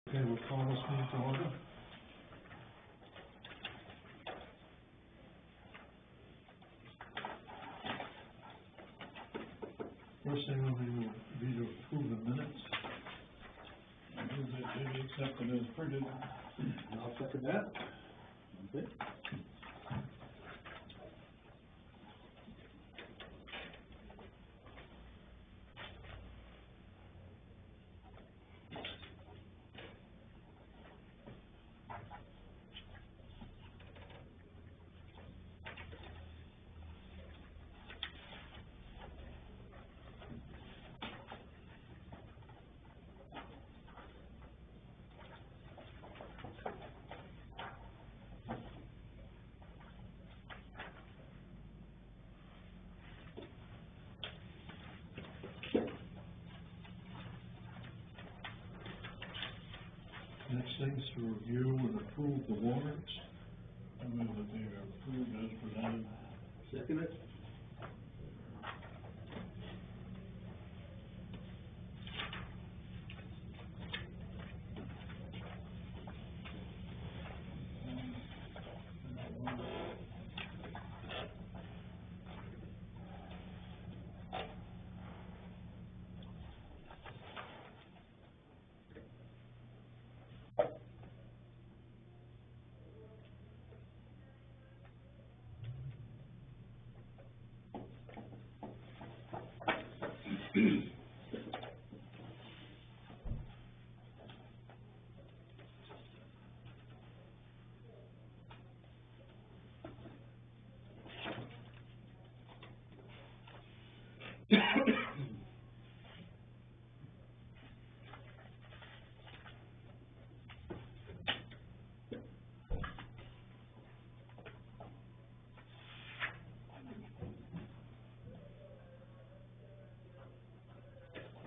Okay, we'll call this meeting to order. First thing will be to approve the minutes. I move that they be accepted as printed. I'll second that. Okay. Next thing is to review and approve the warrants. I move that they are approved as presented. Second it.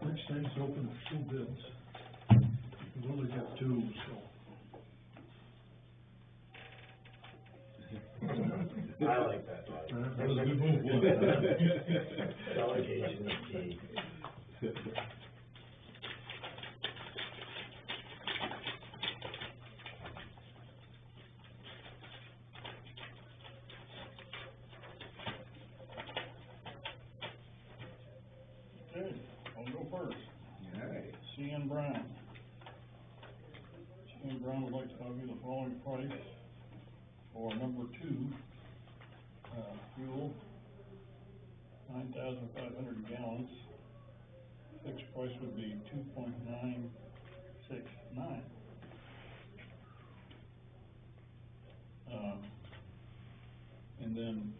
Next thing is open two bids. We've only got two, so. I like that. That was a good move, wasn't it? Delegation is key. Okay, I'll go first. All right. C.N. Brown. C.N. Brown would like to offer you the following price for number two, fuel, 9,500 gallons. Fixed price would be 2.969. And then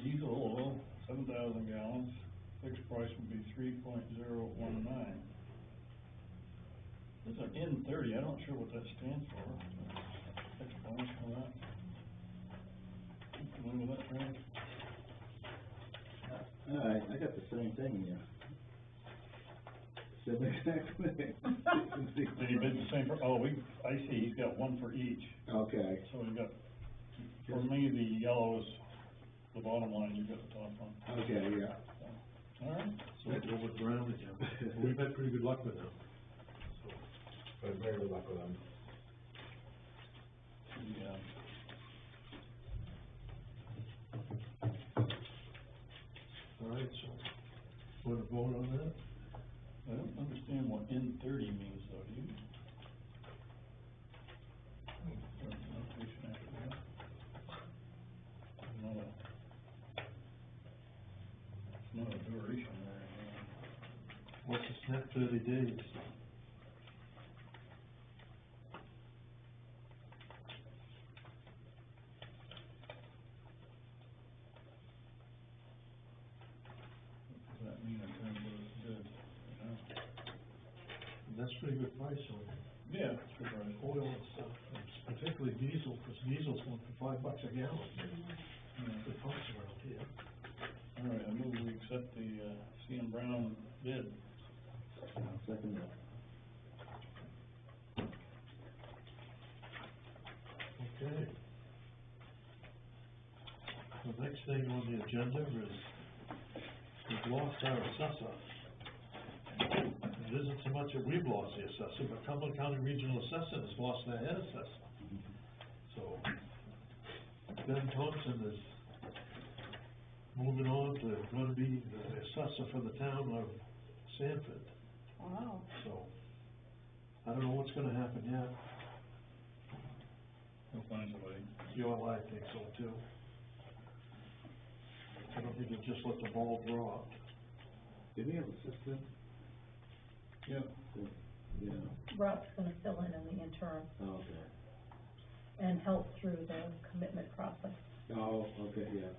diesel oil, 7,000 gallons, fixed price would be 3.019. This is an N30, I'm not sure what that stands for. Fixed price for that. Familiar with that term? I got the same thing, yeah. Same exact thing. Did he bid the same for, I see, he's got one for each. Okay. So we got, for me, the yellow is the bottom line, you got the top one. Okay, yeah. All right. So we'll go with Brown again. We've had pretty good luck with them. But very good luck with them. Yeah. All right, so, want to vote on that? I don't understand what N30 means though, do you? Not a duration there. What's the snap 30 days? What does that mean in terms of its bid? That's pretty good price on Yeah, it's good, right? oil and stuff, and particularly diesel, because diesel's going for $5 a gallon. Good price around here. All right, I move we accept the, C.N. Brown bid. I'll second that. Okay. The next thing on the agenda is, we've lost our assessor. And it isn't so much that we've lost the assessor, but Cumberland County Regional Assessor has lost their head assessor. So, Ben Thompson is moving on to gonna be the assessor for the town of Sanford. Wow. So, I don't know what's gonna happen yet. He'll find somebody. I think so too. I don't think he'll just let the ball drop. Did we have a system? Yeah. Yeah, Rob's gonna fill in the interim oh, okay. and help through the commitment process. Oh, okay, yeah.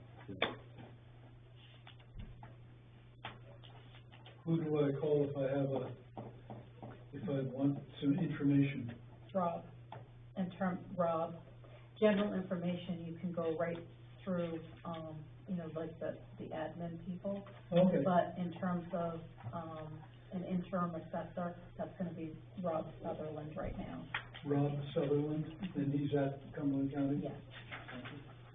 Who do I call if I want some information? Rob, Rob, general information, you can go right through, like the admin people. Okay. But in terms of, an interim assessor, that's gonna be Rob Sutherland right now. Rob Sutherland, and he's at Cumberland County? Yes.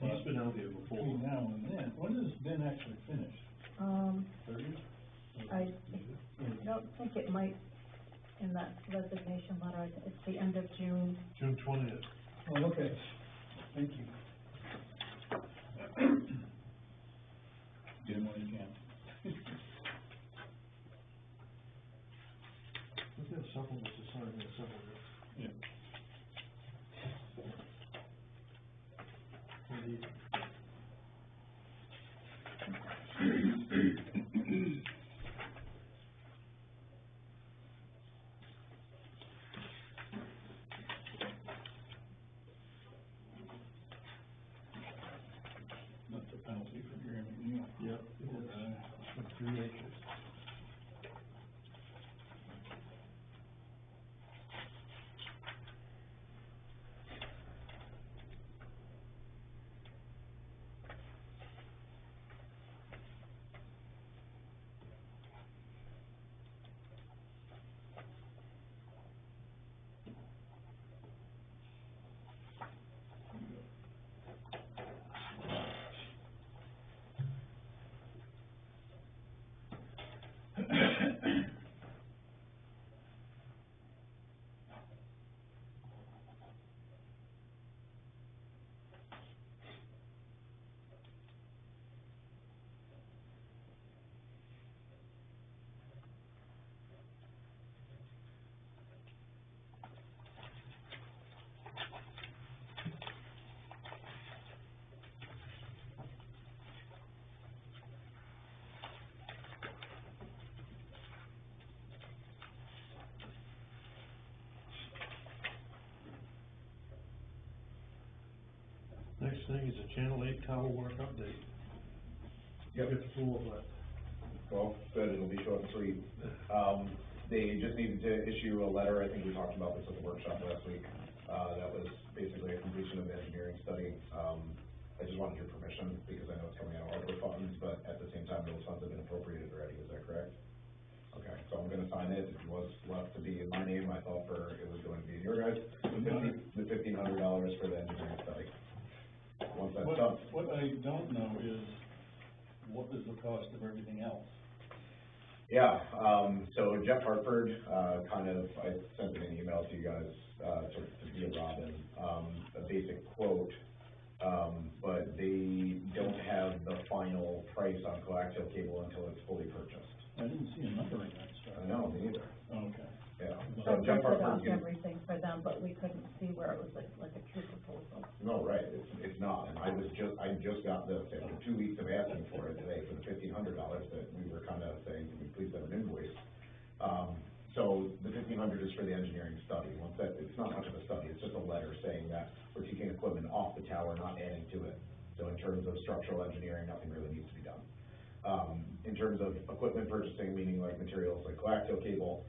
He's been out here before. Between now and then, when does Ben actually finish? 30th? I don't think it might, in that resignation letter, it's the end of June. June 20th. Oh, okay, thank you. Get him when you can. We've got supplements to sign in supplements. Yeah. Maybe. That's the penalty for granting, yeah. Yep, it is. For 3 acres. Next thing is a Channel 8 tower work update. Yep. Get the floor, but. Well, good, it'll be short and sweet. They just needed to issue a letter, I think we talked about this at the workshop last week. That was basically a completion of the engineering study. I just wanted your permission, because I know it's coming out of ARPA funds, but at the same time, those funds have been appropriated already, is that correct? Okay, so I'm gonna sign it, it was left to be in my name, I thought it was going to be in your guys, the $1,500 for the engineering study. Once that's done. What I don't know is, what is the cost of everything else? Yeah, so Jeff Hartford, I sent an email to you guys, to via Robin, a basic quote, but they don't have the final price on coaxial cable until it's fully purchased. I didn't see a number in that stuff. No, me neither, Okay. yeah. I So Jeff printed Hartford off gives, everything for them, but we couldn't see where it was like a true proposal. no, right, it's not, and I just got this, after 2 weeks of asking for it today, for the $1,500 that we were kind of saying, can we please have an invoice? So the $1,500 is for the engineering study. Once that, it's not much of a study, it's just a letter saying that we're taking equipment off the tower, not adding to it. So in terms of structural engineering, nothing really needs to be done. In terms of equipment purchasing, meaning like materials like coaxial cable,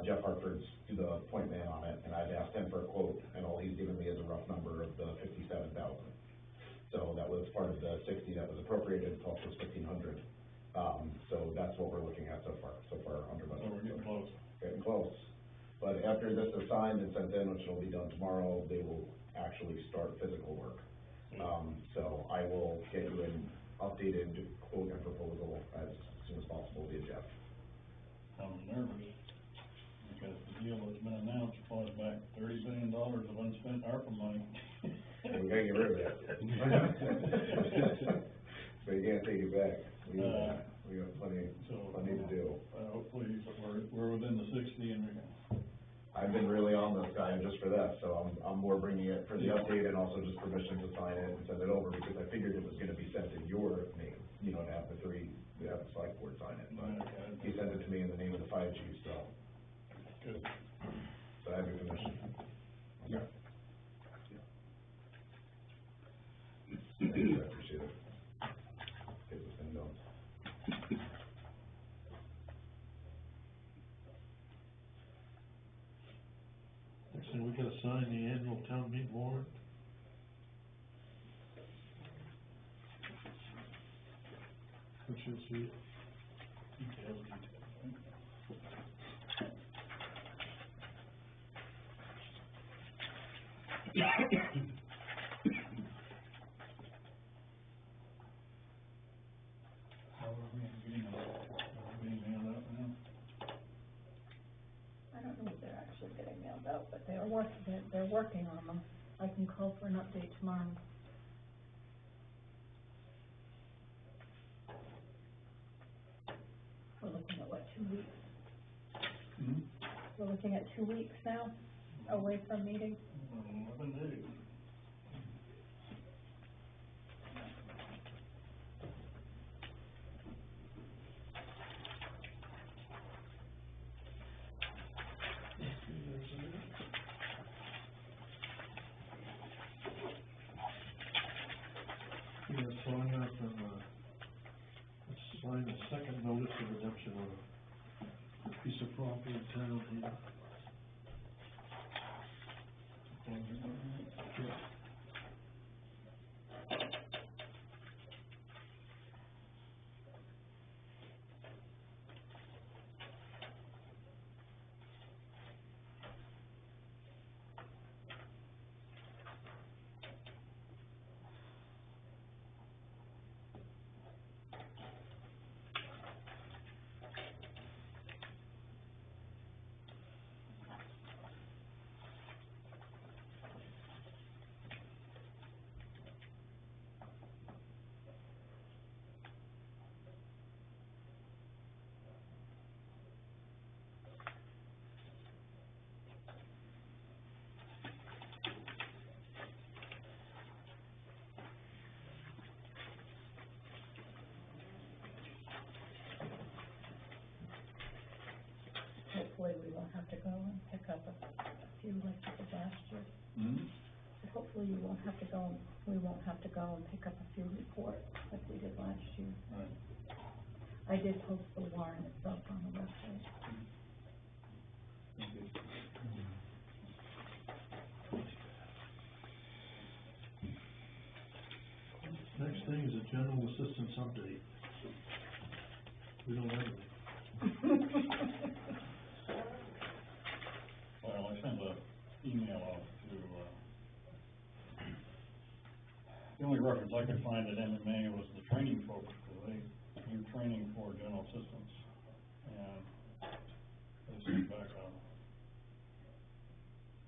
Jeff Hartford's the point man on it, and I've asked him for a quote, and all he's given me is a rough number of the $57,000. So that was part of the 60 that was appropriated, plus was 1,500. So that's what we're looking at so far under budget. So we're getting close. Getting close. But after this is signed and sent in, which will be done tomorrow, they will actually start physical work. So I will get you an updated quote and proposal as soon as possible via Jeff. I'm nervous. because the deal that's been announced falls back $30 billion of unspent ARPA money. And we gotta get rid of that. But you can't take it back. We got plenty to do. Hopefully, we're within the 60 and we can. I've been really on this guy just for that, so I'm more bringing it for the update and also just permission to sign it and send it over, because I figured it was gonna be sent in your name, you know, to have the select board sign it, but he sent it to me in the name of the fire chief, so. Good. So I have your permission. Okay. Thank you, I appreciate it. Get this thing done. Next thing, we gotta sign the annual town meeting warrant. Which is the, How are we getting mailed out now? I don't know if they're actually getting mailed out, but they're working on them. I can call for an update tomorrow. We're looking at what, 2 weeks? Hmm? We're looking at 2 weeks now, away from meeting? 11 days. we gotta sign up and, let's sign a second notice of redemption on a piece of property in town here. Yeah. Hopefully we won't have to go and pick up a few like we did last year. Hmm? But hopefully we won't have to go and pick up a few reports like we did last year. Right. I did post the warrant itself on the website. Next thing is a general assistance update. We don't have anything. Well, I sent an email out to, the only reference I could find at MMA was the training folks, because they do training for general assistance. And they sent back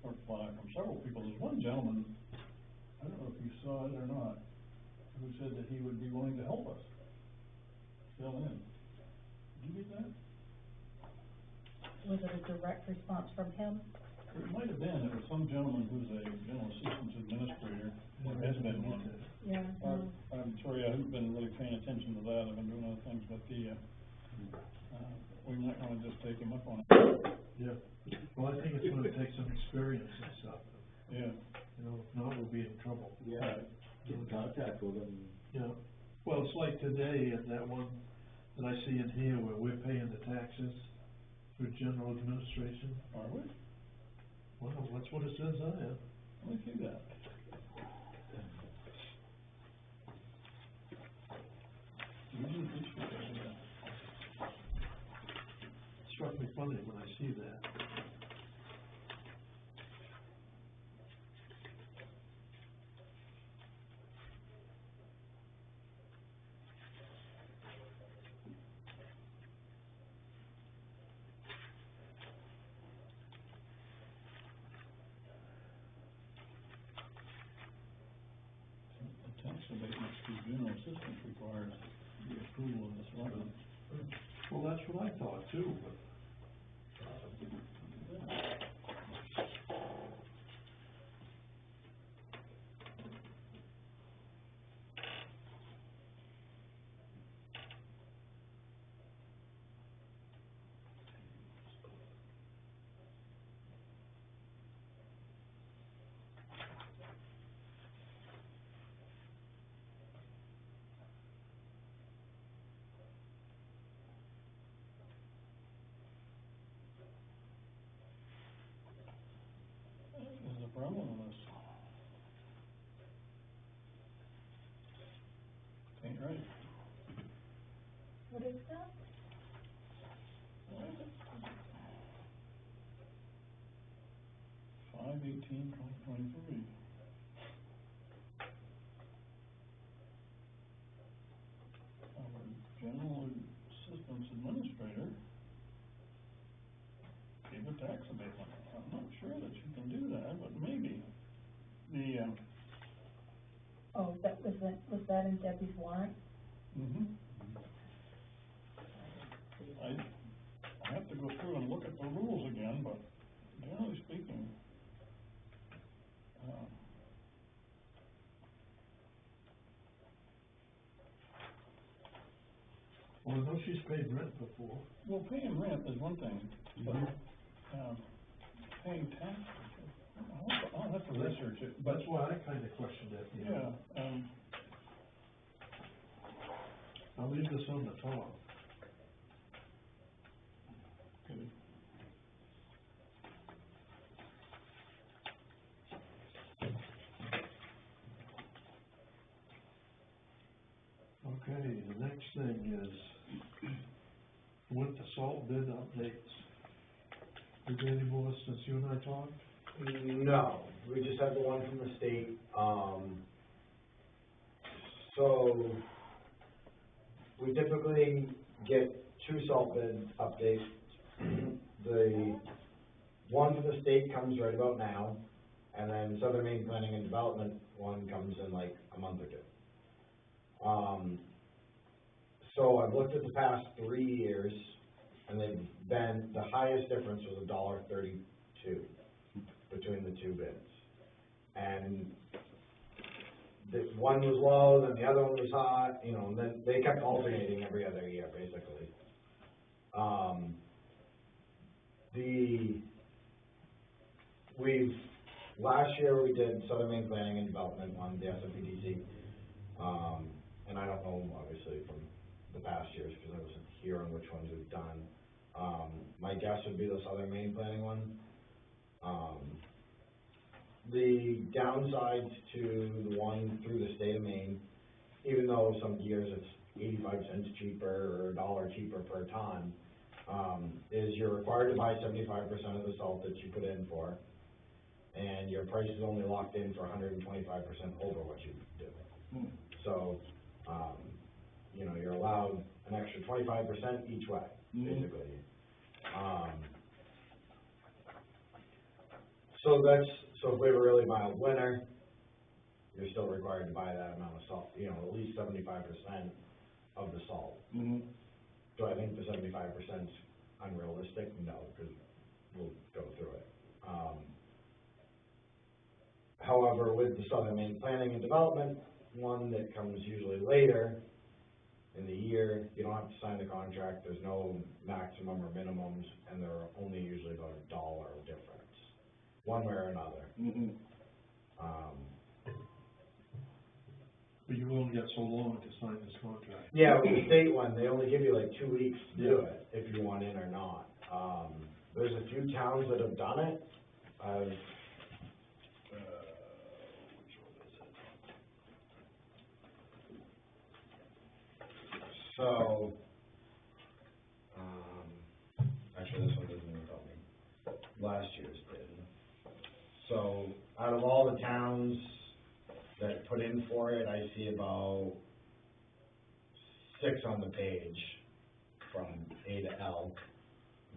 a reply from several people. There's one gentleman, I don't know if you saw it or not, who said that he would be willing to help us fill in. Did you get that? Was it a direct response from him? It might have been. It was some gentleman who's a general assistance administrator, or has been one. Yeah. I'm sorry, I haven't been really paying attention to that. I've been doing other things, but we might wanna just take him up on it. Yeah, well, I think it's gonna take some experience and stuff, Yeah. you know, if not, we'll be in trouble. Yeah, get in contact with them. Yeah, well, it's like today, at that one that I see in here where we're paying the taxes through general administration. Are we? Well, that's what it says on it. Let me see that. It struck me funny when I see that. assistance requires the approval of the selectmen. Well, that's what I thought too, but. There's a problem with this. Ain't right. What is that? 5/18/2023. Our general assistance administrator gave a tax abatement. I'm not sure that you can do that, but maybe. Oh, was that in Debbie's warrant? I have to go through and look at the rules again, but generally speaking, Well, I know she's paid rent before. well, paying rent is one thing, but, paying tax, I'll have to research it, but, That's why I kinda questioned it, you know. yeah, I'll leave this on the top. okay. Okay, the next thing is, with the salt bid updates. Did you any more since you and I talked? No, we just had the one from the state, so we typically get 2 salt bid updates. The one from the state comes right about now, and then Southern Maine Planning and Development one comes in like a month or 2. So I've looked at the past 3 years, and they've been, the highest difference was $1.32 between the 2 bids. And the one was low, then the other one was high, you know, and then they kept alternating every other year, basically. Last year we did Southern Maine Planning and Development on the SMPDC. And I don't know, obviously, from the past years, because I wasn't here on which ones we've done. My guess would be the Southern Maine Planning one. The downsides to the one through the state of Maine, even though some years it's 85 cents cheaper or $1 cheaper per ton, is you're required to buy 75% of the salt that you put in for, and your price is only locked in for 125% over what you do. So, you know, you're allowed an extra 25% each way, basically. So if we have a really mild winter, you're still required to buy that amount of salt, you know, at least 75% of the salt. Do I think the 75% is unrealistic? No, because we'll go through it. However, with the Southern Maine Planning and Development, one that comes usually later in the year, you don't have to sign the contract, there's no maximum or minimums, and they're only usually about $1 difference, one way or another. But you only got so long to sign this contract. Yeah, with the state one, they only give you like 2 weeks to do it, if you want in or not. There's a few towns that have done it. So, actually this one doesn't even tell me. Last year's did. So, out of all the towns that put in for it, I see about 6 on the page from A to L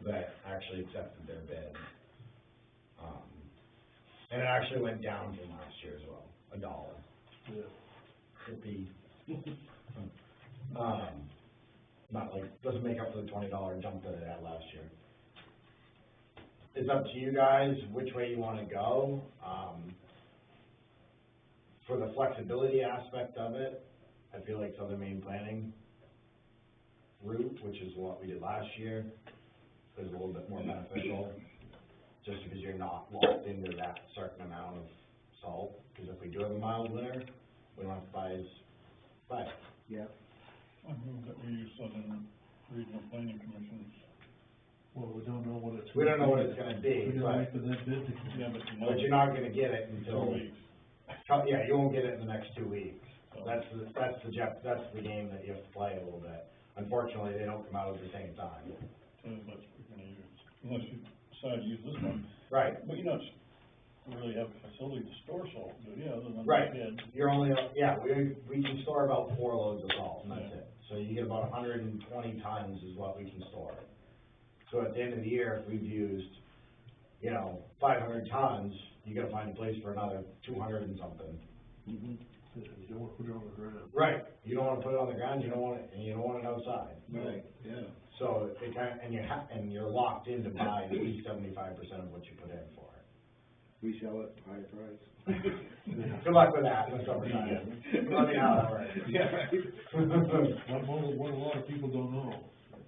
that actually accepted their bid. And it actually went down from last year as well, $1. Yeah. Could be Not like, doesn't make up for the $20 jump that it had last year. It's up to you guys which way you wanna go. For the flexibility aspect of it, I feel like Southern Maine Planning route, which is what we did last year, is a little bit more beneficial, just because you're not locked into that certain amount of salt, because if we do have a mild winter, we don't have to buy it. Yeah. I move that we use Southern Regional Planning Commission's. Well, we don't know what it's. We don't know what it's gonna be, We gotta but, wait for that bid to. Yeah, but you're not gonna get it in until, 2 weeks. yeah, you won't get it in the next 2 weeks. So- That's the game that you have to play a little bit. Unfortunately, they don't come out at the same time. So that's what we're gonna use, unless you decide to use this one. Right, But you don't really have a facility to store salt, do you, other than Right. the bid? you're only, we can store about 4 loads of salt, and that's it. So you get about 120 tons is what we can store. So at the end of the year, if we've used, 500 tons, you gotta find a place for another 200 and something. You don't wanna put it on the ground. Right, you don't wanna put it on the ground, you don't want it, and you don't want it outside. Right, yeah. So it and you're locked in to buy at least 75% of what you put in for it. Resell it, higher price. Good luck with that in the summertime. Let me know how that works. Yeah, right. What a lot of people don't know,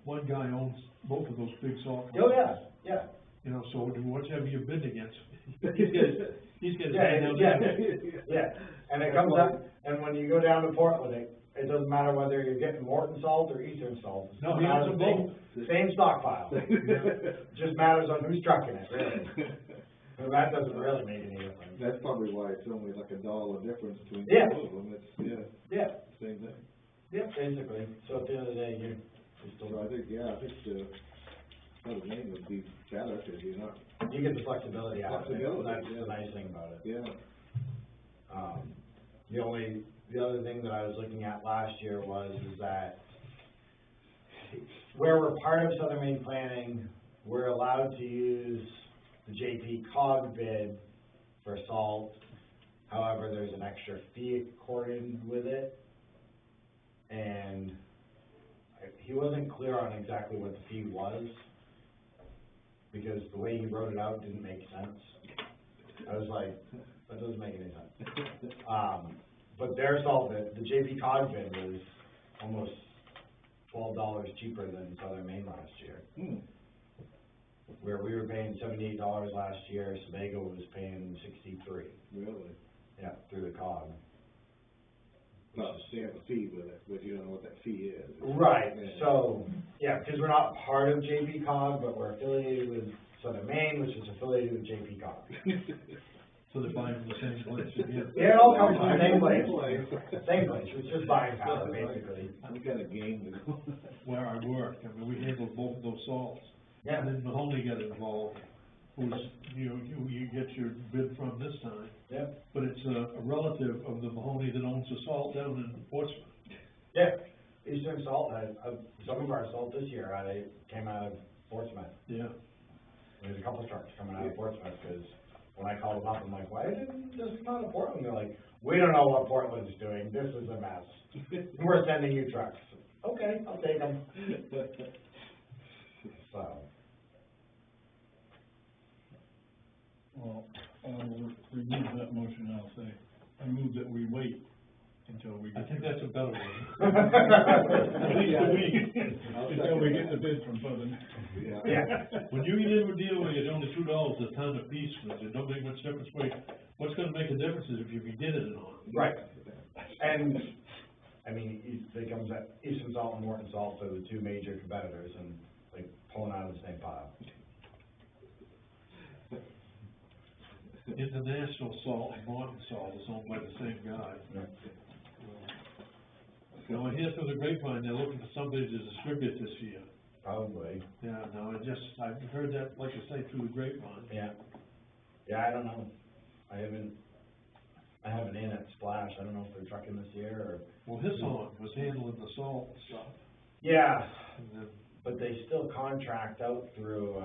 one guy owns both of those big salt. Oh, yeah, yeah. So whichever you're bidding against, he's got his Yeah, hand down yeah, there. yeah, and it comes up, and when you go down to Portland, it doesn't matter whether you're getting Morton salt or Eastern salt. It's No, coming he out owns of them the same stockpile. Just matters on who's trucking it, really. And that doesn't really make any difference. That's probably why it's only like $1 difference between Yeah. both of them, it's, Yeah, same thing. yeah, basically, so at the end of the day, you're So still, I think, Southern Maine would be better, cause you're not, you get the flexibility out of it, Flexibility, that's yeah. the nice thing about it. yeah. The other thing that I was looking at last year is that where we're part of Southern Maine Planning, we're allowed to use the JP Cog bid for salt. However, there's an extra fee accorded with it. And he wasn't clear on exactly what the fee was, because the way he wrote it out didn't make sense. I was like, that doesn't make any sense. But their salt bid, the JP Cog bid was almost $12 cheaper than Southern Maine last year. Where we were paying $78 last year, Sebago was paying $63, Really? yeah, through the Cog. Plus, they have a fee with it, but you don't know what that fee is. Right, Yeah. so, yeah, because we're not part of JP Cog, but we're affiliated with Southern Maine, which is affiliated with JP Cog. So they're buying from the same place again. Yeah, it all comes from the same place, same place, it's just buying power, basically. We got a game to go. Where I work, I mean, we handled both of those salts. Yeah, And then Mahoney got involved, who's, you get your bid from this time, yeah, but it's a relative of the Mahoney that owns the salt down in Portsmouth. yeah. Eastern Salt, some of our salt this year, came out of Portsmouth. Yeah. There's a couple trucks coming out of Portsmouth, because when I called them up, I'm like, why didn't this come out of Portland? They're like, we don't know what Portland's doing, this is a mess. We're sending you trucks. Okay, I'll take them. So, Well, I'll remove that motion, I'll say, I move that we wait until we I get. think that's a better one. At least a week, until we get the bid from Southern. yeah, When you get into a deal where it's only $2 a ton a piece, it don't make much difference. What's gonna make a difference is if you can get it or not. right. And, I mean, it comes at Eastern Salt and Morton Salt are the two major competitors, and like pulling out of the same pile. International Salt and Morton Salt is owned by the same guy. Now, I hear through the grapevine, they're looking for somebody to distribute this year. Probably, Yeah, no, I've heard that, like I say, through the grapevine. yeah. Yeah, I don't know. I haven't in at Splash, I don't know if they're trucking this year, or. Well, Hisson was handling the salt stuff, Yeah, and then, but they still contract out through,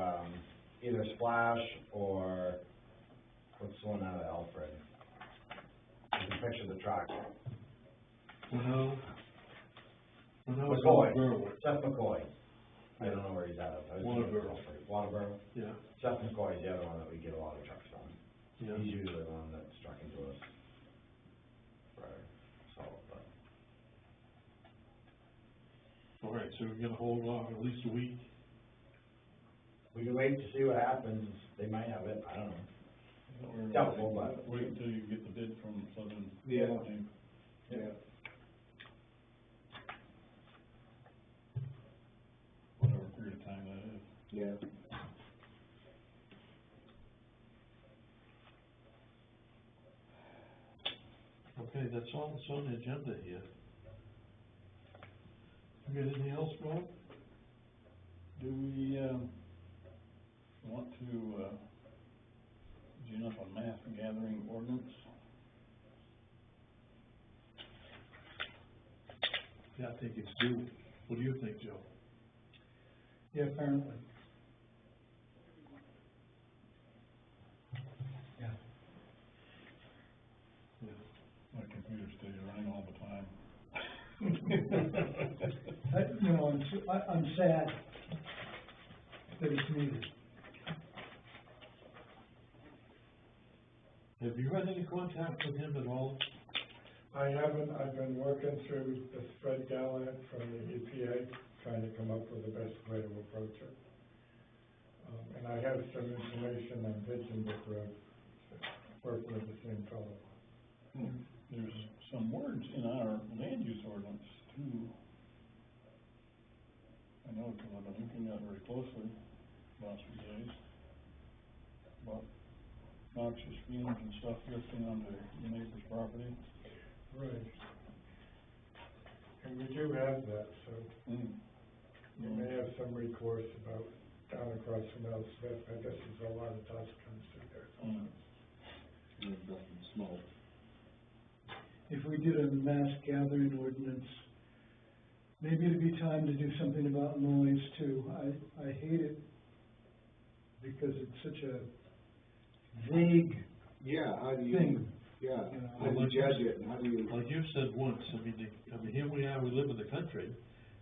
either Splash or, what's the one out of Alfred? You can picture the truck. When I was McCoy. in Berwick, Seth McCoy. I don't know where he's at. Waterboro. Waterboro. yeah, Seth McCoy is the other one that we get a lot of trucks from. yeah. He's usually the one that's trucking to us for salt, but. All right, so we're gonna hold off at least a week. We can wait to see what happens. They might have it, I don't know. Doubtful, but. Wait until you get the bid from Southern. Yeah. Company. Yeah. Whatever period of time that is. Yeah. Okay, that's all that's on the agenda here. You got anything else, Bob? Do we, want to, gin up a mass gathering ordinance? Yeah, I think it's due. What do you think, Joe? Yeah, apparently. My computer stays running all the time. I'm sad that it's needed. Have you had any contact with him at all? I haven't, I've been working through this Fred Gallant from the EPA, trying to come up with the best way to approach it. And I have some information on Pigeon Brook Road, working with the same fellow. There's some words in our land use ordinance too. I know, because I've been looking at it very closely last few days. About noxious fumes and stuff drifting onto the neighbor's property. Right. And we do have that, so you may have some recourse about down across from Elspeth. I guess there's a lot of dust comes through there. Smoke. If we did a mass gathering ordinance, maybe it'd be time to do something about noise too. I hate it because it's such a vague Yeah, how do you, thing. yeah, You know, how do you judge it, and how do you, Like you said once, I mean, here we are, we live in the country.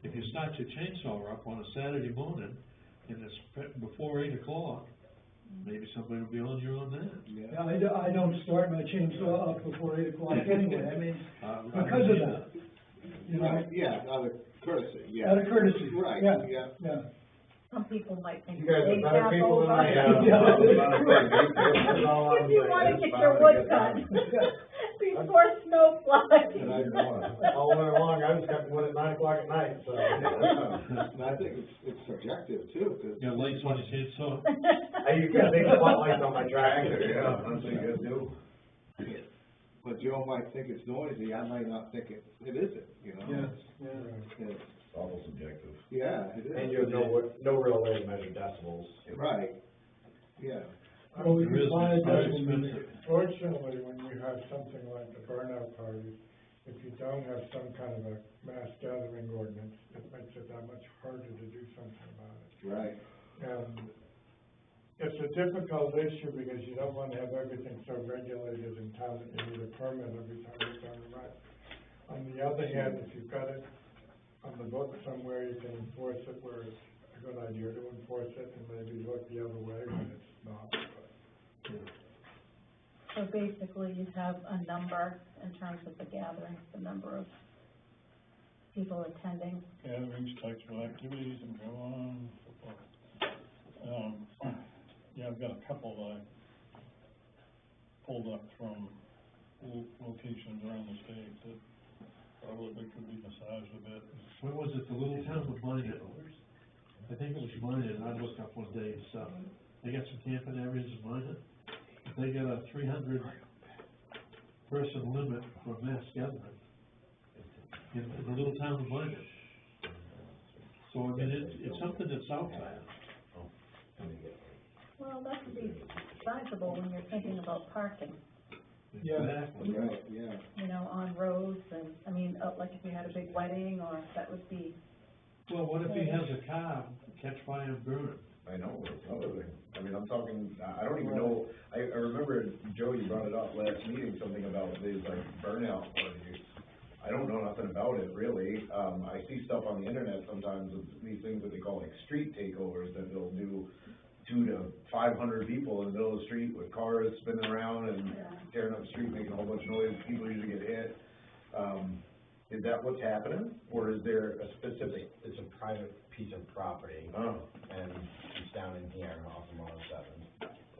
If you start your chainsaw up on a Saturday morning, and it's before 8 o'clock, maybe somebody will be on you on that. Yeah, I don't start my chainsaw up before 8 o'clock anyway, I mean, I because of mean, that. You know, yeah, out of courtesy, yeah. out of courtesy. Right, Yeah, yeah. yeah. Some people might think. You guys are they better have people than I over. am. Yeah. That's all I'm If you saying. wanna It's get time your to wood get cut done. before snow flies. And I know it. All winter long, I was cutting wood at 9 o'clock at night, so. And I think it's subjective too, because. You got lights on your chainsaw? I used to have big spotlights on my tractor, yeah, that's what you guys do. But Joe might think it's noisy, I might not think it isn't, you know? Yeah, It's- Awful subjective. Yeah, it is. And you have no real way to measure decibels. Right, yeah. Well, we There is, can buy a it's very decimal meter. expensive. Fortunately, when you have something like the burnout parties, if you don't have some kind of a mass gathering ordinance, it makes it that much harder to do something about it. Right. And it's a difficult issue because you don't want to have everything so regulated in town that you need a permit every time you turn around. On the other hand, if you've got it on the book somewhere, you can enforce it where it's a good idea to enforce it, and maybe look the other way when it's not. So basically, you have a number in terms of the gathering, the number of people attending. Gatherings, types of activities, and go on. Yeah, I've got a couple that I pulled up from locations around the state that probably could be massaged a bit. Where was it, the little town of Minot? I think it was Minot, and I looked up one day, so, they got some camping areas in Minot. They got a 300-person limit for mass gathering in the little town of Minot. So, I mean, it's something that's out there. Well, that could be sizable when you're thinking about parking, Yeah. Exactly. Right, yeah. you know, on roads and, I mean, like if you had a big wedding, or that would be, Well, what if he has a car, catch fire and burn it? I know, it's another thing. I mean, I'm talking, I don't even know, I remember, Joe, you brought it up last meeting, something about these like burnout parties. I don't know nothing about it, really. I see stuff on the internet sometimes of these things that they call like street takeovers, that they'll do 200 to 500 people in the middle of the street with cars spinning around and tearing up the street, making a whole bunch of noise, people usually get hit. Is that what's happening, or is there a specific? It's a private piece of property, Oh, and it's down in here off of 107,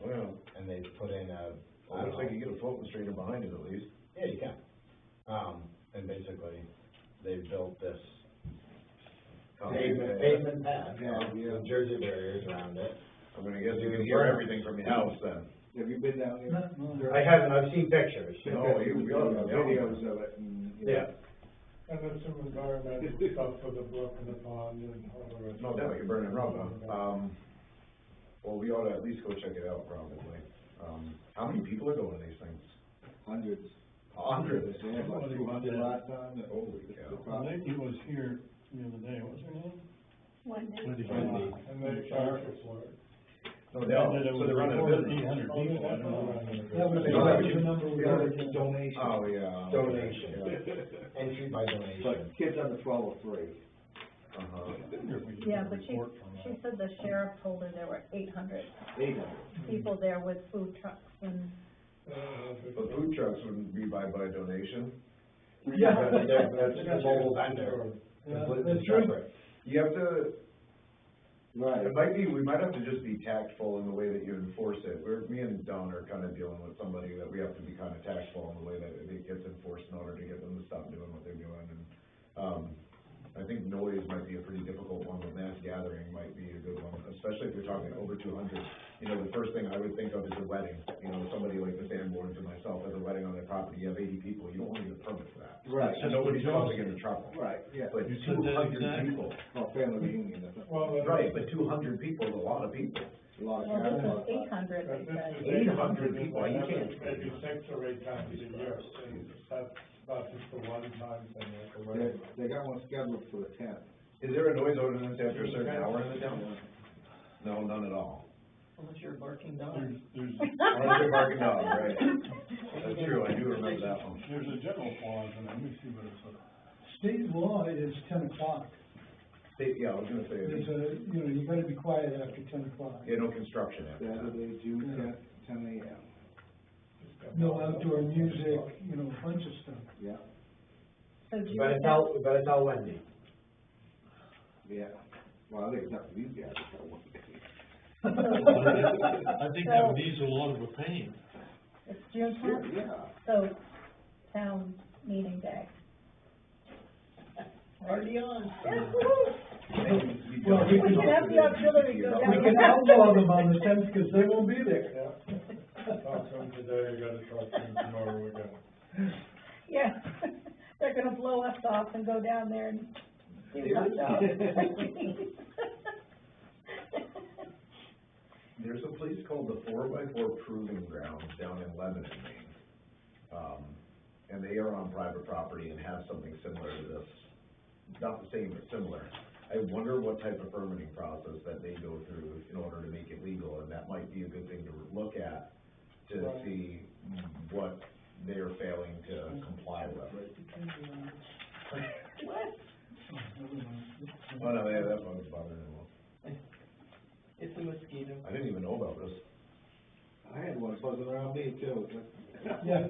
well, and they put in a, I looks don't like know, you get a floating strainer behind it at least. yeah, you can. And basically, they built this pavement pad, with Jersey barriers around it. I mean, I guess you can hear everything from your house then. Have you been down there? I haven't, I've seen pictures. No, you got Videos of it and, you know. Yeah. And there's some environmental stuff for the brook and the pond and all the rest. No doubt, you're burning rubber. Well, we ought to at least go check it out probably. How many people are going to these things? Hundreds. Hundreds. They had like 200 last time. Holy cow. The lady was here the other day, what was her name? Wendy. Wendy. And they charge us for it. No doubt, so they're running a business. 800 people, I don't know. That was They don't have the number we got. Donation. Oh, yeah. Donation. Yeah. Entry by donation. But kids under 12 are free. Uh-huh. Yeah, but she said the sheriff told her there were 800 800. people there with food trucks and, But food trucks wouldn't be by donation. Yeah. That's a mobile vendor, Yeah, completely that's true. separate. You have to, Right. we might have to just be tactful in the way that you enforce it. Me and Don are kind of dealing with somebody that we have to be kind of tactful in the way that it gets enforced in order to get them to stop doing what they're doing. And, I think noise might be a pretty difficult one, but mass gathering might be a good one, especially if you're talking over 200. You know, the first thing I would think of is a wedding. You know, somebody like the Sanborns and myself has a wedding on their property, you have 80 people, you don't want to get a permit for that. Right. So nobody's causing any trouble. Right, yeah. But You said that 200 exactly. people, Well, family reunion, that's a Well, right, but 200 people is a lot of people. lot of well, this cars. is 800, they said. 800 people, you can't. Maybe 6 or 8 times a year, and that's not just a one-time thing, like a They, wedding. they got one scheduled for the 10th. Is there a noise ordinance after a certain hour in the town? No, none at all. Unless you're a barking dog. There's Unless you're barking dog, right? That's true, I do remember that one. there's a general clause, and let me see what it's, State law is 10 o'clock. Yeah, I was gonna say, There's a, you know, you gotta be quiet after 10 o'clock. yeah, no construction after that. Saturday, June 10th, 10 a.m. No outdoor music, you know, a bunch of stuff. Yeah, So do We you better tell Wendy. yeah. Well, I think it's up to these guys. I think that would ease a lot of the pain. It's June Sure, 10th, yeah. so town meeting day. Already on. Well, we can have the auxiliary go down. We can outlaw them on the 10th, because they won't be there. Yeah. Talk to them today, I gotta talk to them tomorrow again. Yeah, they're gonna blow us off and go down there and do hot dogs. There's a place called the 4x4 Proving Grounds down in Lebanon, Maine. And they are on private property and have something similar to this. Not the same, but similar. I wonder what type of permitting process that they go through in order to make it legal, and that might be a good thing to look at to Right. see what they're failing to comply with. What? Oh, no, yeah, that one's bothering me. It's a mosquito. I didn't even know about this. I had one buzzing around me too. Yeah.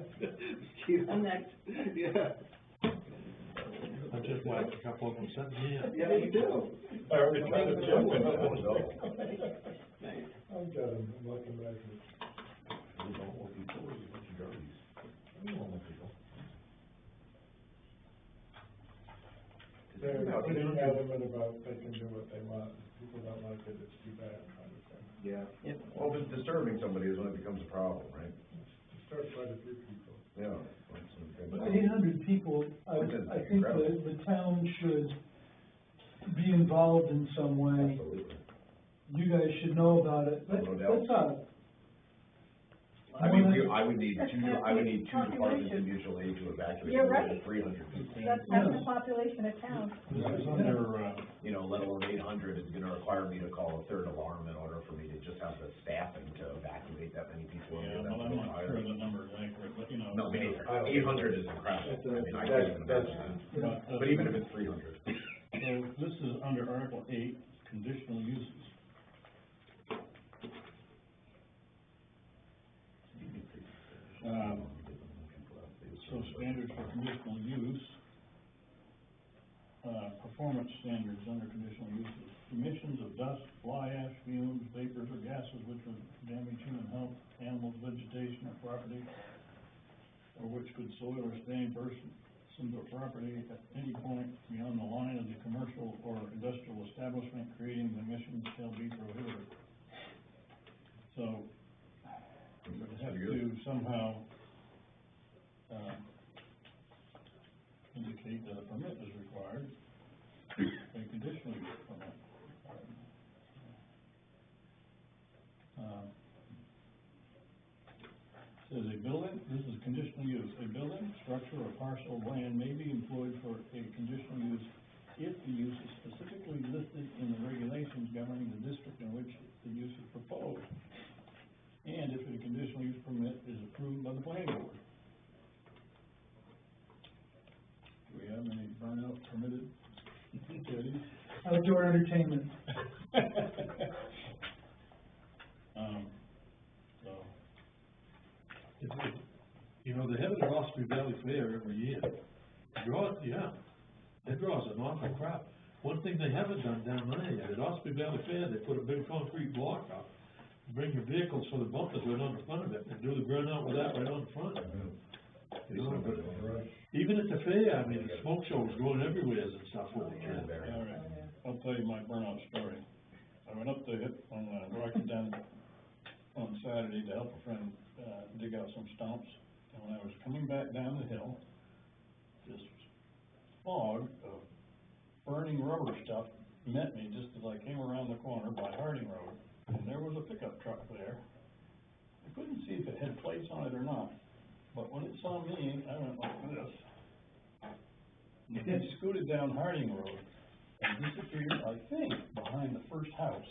I'm next. Yeah, I just whacked a couple of them, sent me in. yeah, you do. I already tried to jump in. Nice. I've got him, I'm looking back at it. They're pretty adamant about they can do what they want, people don't like it, it's too bad, kind of thing. Yeah. Yep. Well, if it's disturbing somebody is when it becomes a problem, right? Start quite a few people. Yeah. But 800 people, I think the town should be involved in some way. Absolutely. You guys should know about it. No doubt. I mean, I would need two departments in mutual aid to evacuate You're more than right. 300 people. That's the population of town. This is under, You know, let alone 800 is gonna require me to call a third alarm in order for me to just have the staffing to evacuate that many people. yeah, well, I'm not sure the number is accurate, but, you know. No, me neither. 800 is incredible, I mean, I can't even imagine that, but even if it's 300. So this is under Article 8, conditional uses. So standards for conditional use, performance standards under conditional uses. Emissions of dust, fly ash, fumes, vapors, or gases which would damage human health, animals, vegetation, or property, or which could soil or stain persons or property at any point beyond the line of the commercial or industrial establishment creating the emissions shall be prohibited. So, we would have to somehow, indicate that a permit is required, a conditional use permit. Says a building, this is conditional use, a building, structure, or parcel of land may be employed for a conditional use if the use is specifically listed in the regulations governing the district in which the use is proposed, and if a conditional use permit is approved by the planning board. Do we have any burnout permitted activities? Outdoor entertainment. So, You know, they have it at Osprey Valley Fair every year. It draws an awful crowd. One thing they haven't done down there yet, at Osprey Valley Fair, they put a big concrete block up, bring your vehicles for the bumpers right on the front of it, and do the burnout with that right on the front. You know, but even at the fair, I mean, the smoke shows going everywhere and stuff with the kids. all right, I'll tell you my burnout story. I went up to Rocky Den on Saturday to help a friend, dig out some stumps, and when I was coming back down the hill, this fog of burning rubber stuff met me just as I came around the corner by Harding Road, and there was a pickup truck there. I couldn't see if it had plates on it or not, but when it saw me, I went like this. And it scooted down Harding Road and disappeared, I think, behind the first house.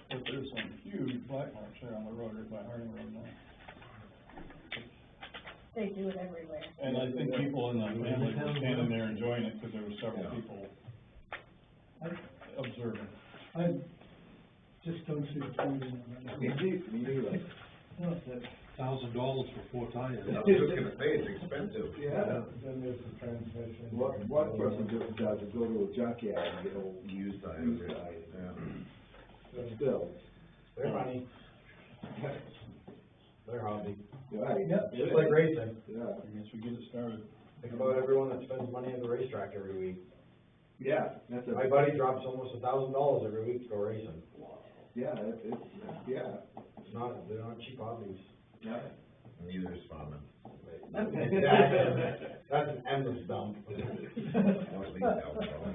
But there's some huge black marks there on the road, right by Harding Road now. They do it everywhere. And I think people in the family were standing there enjoying it, because there were several people observing. I just don't see the point in that. $1,000 for 4 tires. I was just gonna say, it's expensive. Yeah. Then there's the transmission. One person just does is go to a junkyard and get old Used tires, used yeah. tires. But still, They're money. Their hobby. right, Yep. Just like racing. yeah, I guess we get it started. Think about everyone that spends money at the racetrack every week. yeah, that's My a, buddy drops almost $1,000 every week to go racing. yeah, it's, yeah, They're not cheap hobbies. yeah. Neither is farming. That's an endless dump. Or at least alcohol.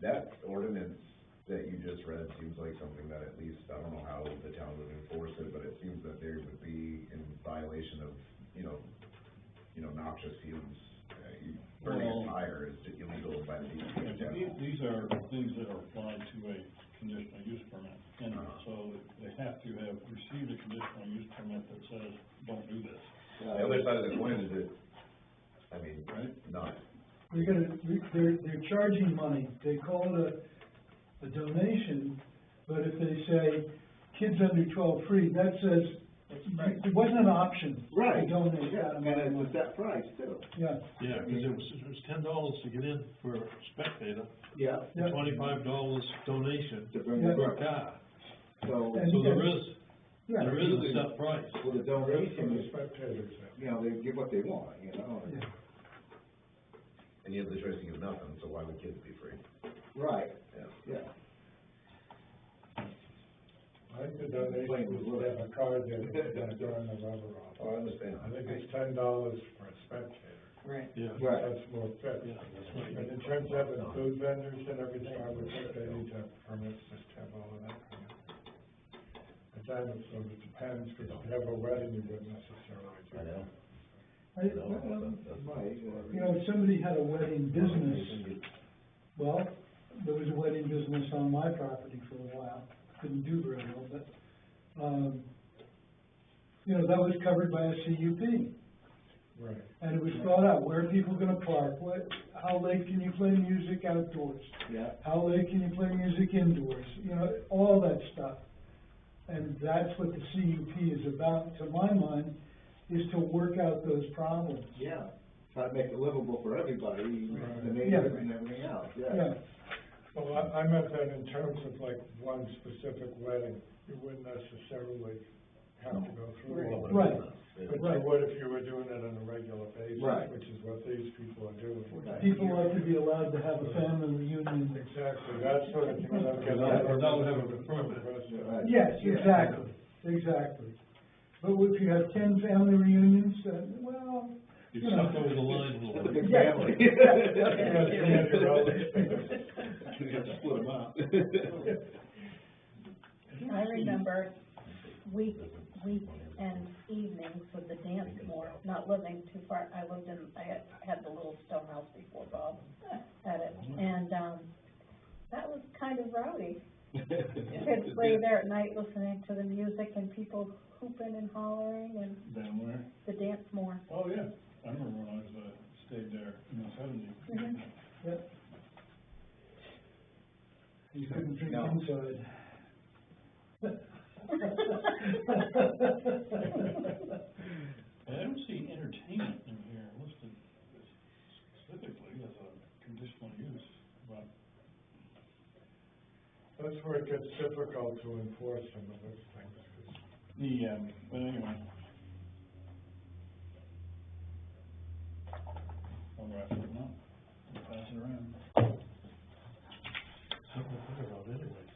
That ordinance that you just read seems like something that at least, I don't know how the town would enforce it, but it seems that they would be in violation of, noxious fumes. Burning a tire is illegal by the DEP. These are things that are applied to a conditional use permit, and so they have to have received a conditional use permit that says, don't do this. The other side of the coin is that, Right. not. They're charging money, they call it a donation, but if they say kids under 12 free, that says, it wasn't an option to Right, donate yeah, that and amount of it's money. a set price too. Yeah, Yeah, because it was $10 to get in for a spectator, Yeah. Yeah. $25 donation To bring Yeah. it per up, car. so, And- So there is yeah. a set price. well, the From donation the is, spectators. they give what they want, Yeah. And you have the choice to give nothing, so why would kids be free? Right, Yeah. yeah. I think the donation was have a card that is during the rubber off. Oh, I understand. I think it's $10 for a spectator. Right. Yeah. Right. That's more fit. Yeah, that's right. But in terms of the food vendors and everything, I would think they need to have permits, just have all of that. But then it sort of depends, because if you have a wedding, you wouldn't necessarily do that. Right, You know, if somebody had a wedding business, well, there was a wedding business on my property for a while, couldn't do very well, but, you know, that was covered by a CUP. Right. And it was thought out, where are people gonna park, how late can you play music outdoors? Yeah. How late can you play music indoors, you know, all that stuff. And that's what the CUP is about, to my mind, is to work out those problems. Yeah, try to make it livable for everybody, Right. the neighbors and everything else, Yeah, Well, I meant that in terms of like one specific wedding, you wouldn't necessarily have to go through all of it. right, But you would if you were doing it on a regular basis, Right. which is what these people are doing. people ought to be allowed to have a family reunion. Exactly, that's sort of, you know, Or not have a permit. Right. Yes, exactly, exactly. But if you have 10 family reunions, well, You you know. suck over the line a That's a little bit. big family. You have to split them up. I remember weekend evenings with the dance more, not living too far, I had the little stone house before Bob had it, and, that was kind of rowdy. Kids lay there at night listening to the music and people hooping and hollering and Down where? the dance more. Oh, yeah, I remember when I was, stayed there in the seventies. Mhm. Yep. You couldn't drink No. inside. I don't see entertainment in here listed specifically as a conditional use, but. That's where it gets difficult to enforce some of those things, 'cause Yeah, but anyway. I'll wrap it up, I'll pass it around. Something to think about anyways.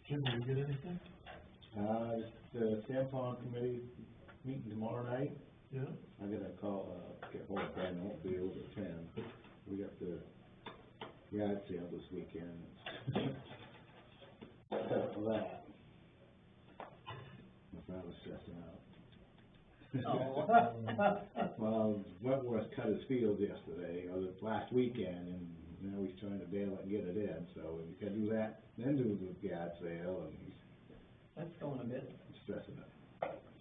Jim, did you get anything? The Sampon committee meeting tomorrow night, Yeah? I gotta call, get hold of Brad Oldfield at 10. We got the yard sale this weekend. Except for that. I was stressing out. Oh. Well, Wentworth cut his field yesterday, or the last weekend, and now he's trying to bail it and get it in, so we gotta do that, then do the yard sale, and he's That's going a bit. stressing it.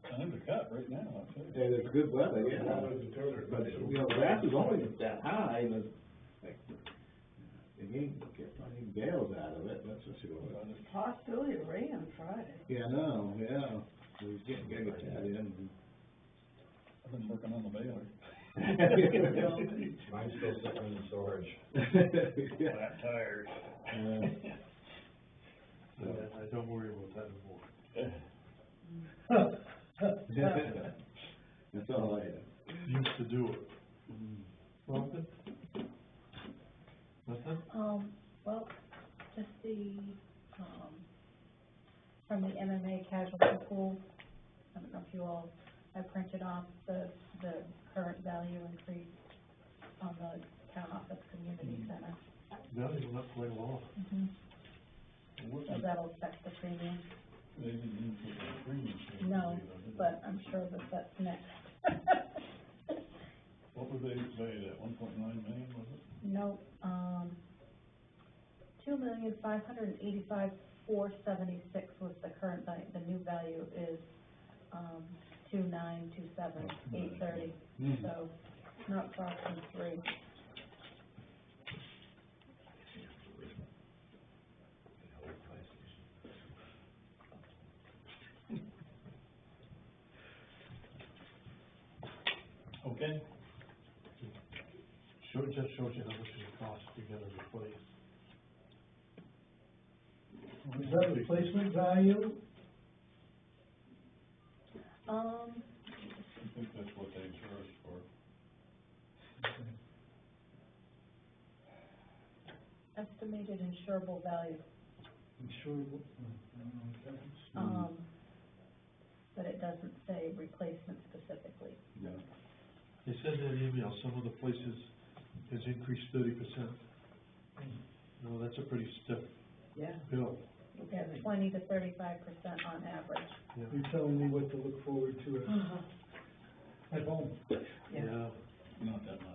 Time to cut right now, I'll tell you. And it's good weather, yeah. Well, it's a total- But, you know, grass is only that high, and it's like, they ain't get any bales out of it, that's for sure. Possibility of rain on Friday. Yeah, no, yeah, we gotta get that in. I've been working on the baler. Mine's still sitting in storage. Yeah. Flat tires. I don't worry about that anymore. That's all I had. Used to do it. Something? Nothing? Well, just from the MMA casualty pool, I don't know if you all, I printed off the current value increase on the town office community center. Value went up quite a lot. So that'll affect the premium. They didn't even put the premium change. No, but I'm sure that that's next. What would they say, that 1.9 million, was it? No, 2,585,476 was the current value, the new value is, 2,927,830, so not far from 3. Okay. Just shows you how much it costs to get it replaced. Is that replacement value? I think that's what they charge for. Estimated insurable value, Insurable, I don't know what that is. but it doesn't say replacement specifically. Yeah. They said in that email, some of the places has increased 30%. No, that's a pretty stiff Yeah. bill. Yeah, 20 to 35% on average. Yeah. You're telling me what to look forward to at home. Yeah. Not that much.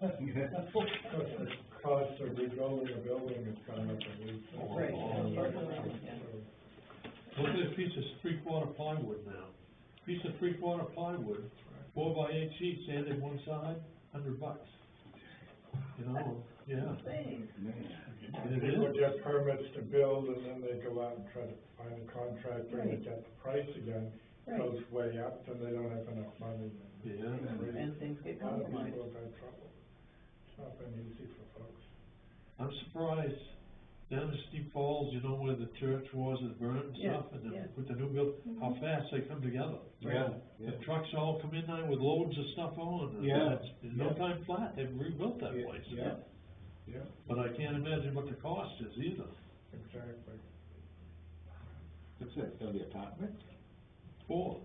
The cost of rebuilding a building has gone up at least. Oh, Right. oh, Yeah. Look at a piece of three-quarter plywood now. Piece of three-quarter plywood, 4x8 sheets sanded one side, $100. You know, yeah. Thanks. And it People is. get permits to build, and then they go out and try to find a contractor, and Right. they get the price again, Right. goes way up, and they don't have enough money. Yeah. And things get A lot of compromised. people have had trouble. It's not been easy for folks. I'm surprised, down in Steep Falls, you know, where the church was, it burned and Yeah, stuff, and then yeah. with the new build, how fast they come together. Yeah, The trucks all come in there with loads of stuff on, and Yeah. it's in no Yeah. time flat, they've rebuilt that place. Yeah, yeah. But I can't imagine what the cost is either. Exactly. What's that, gonna be apartment? Four.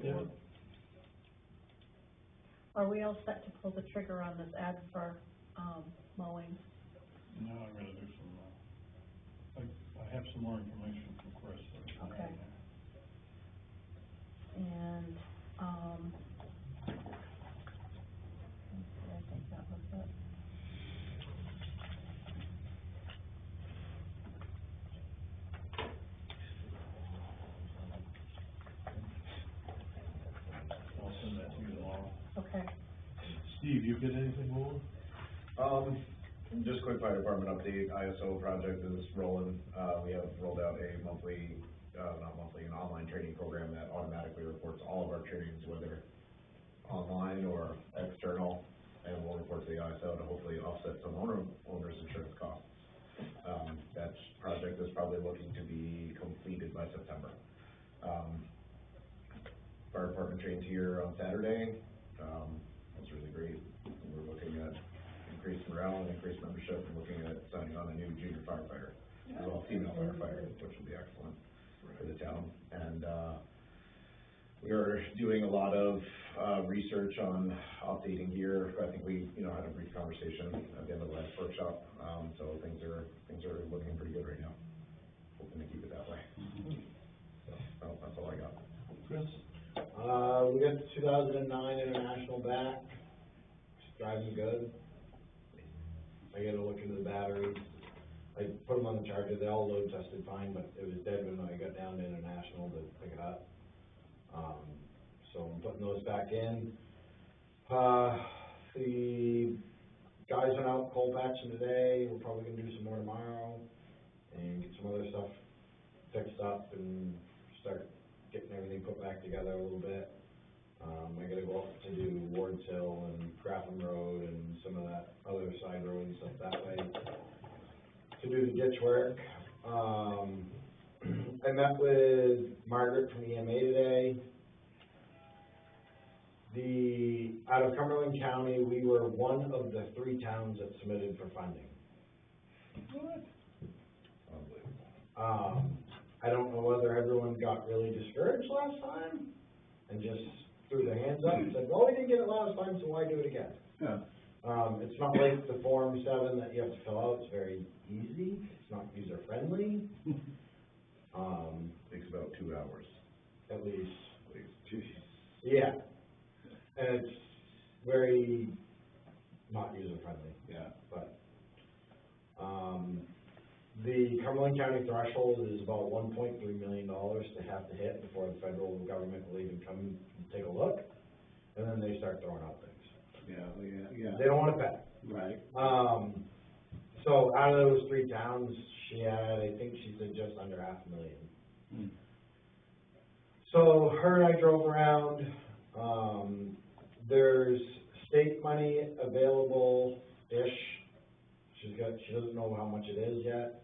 Yeah. Are we all set to pull the trigger on this ad for, mowing? No, I gotta do some, I have some more information from Chris. Okay. And, let's see, I think that was it. I'll send that to you tomorrow. Okay. Steve, you get anything more? Just quick fire department update, ISO project is rolling, we have rolled out a monthly, not monthly, an online training program that automatically reports all of our trainings, whether online or external, and we'll report to the ISO to hopefully offset some owner's insurance costs. That project is probably looking to be completed by September. Fire department trained here on Saturday, that's really great, we're looking at increased morale and increased membership, and looking at signing on a new junior firefighter, as well, female firefighter, which will be excellent for the town. And, we are doing a lot of, research on updating gear. I think we, had a brief conversation at the end of the last workshop, so things are looking pretty good right now. Hoping to keep it that way. So, that's all I got. Chris? We got the 2009 International back, it's driving good. I gotta look into the batteries. I put them on the charger, they all load tested fine, but it was dead when I got down to International to pick it up. So I'm putting those back in. The guys went out cold patching today, we're probably gonna do some more tomorrow, and get some other stuff fixed up and start getting everything put back together a little bit. I gotta go up to do Ward's Hill and Graffham Road and some of that other side road and stuff that way to do the ditch work. I met with Margaret from EMA today. Out of Cumberland County, we were one of the 3 towns that submitted for funding. What? I don't know whether everyone got really discouraged last time and just threw their hands up and said, well, we didn't get it last time, so why do it again? Yeah. It's not like the Form 7 that you have to fill out, it's very easy, it's not user-friendly. Takes about 2 hours. At least, Jeez. yeah. And it's very not user-friendly, Yeah. but, the Cumberland County threshold is about $1.3 million to have to hit before the federal government will even come and take a look, and then they start throwing out things. Yeah. They don't wanna pay. Right. So out of those 3 towns, she had, I think she said just under $500,000. So her and I drove around, there's state money available-ish. She doesn't know how much it is yet.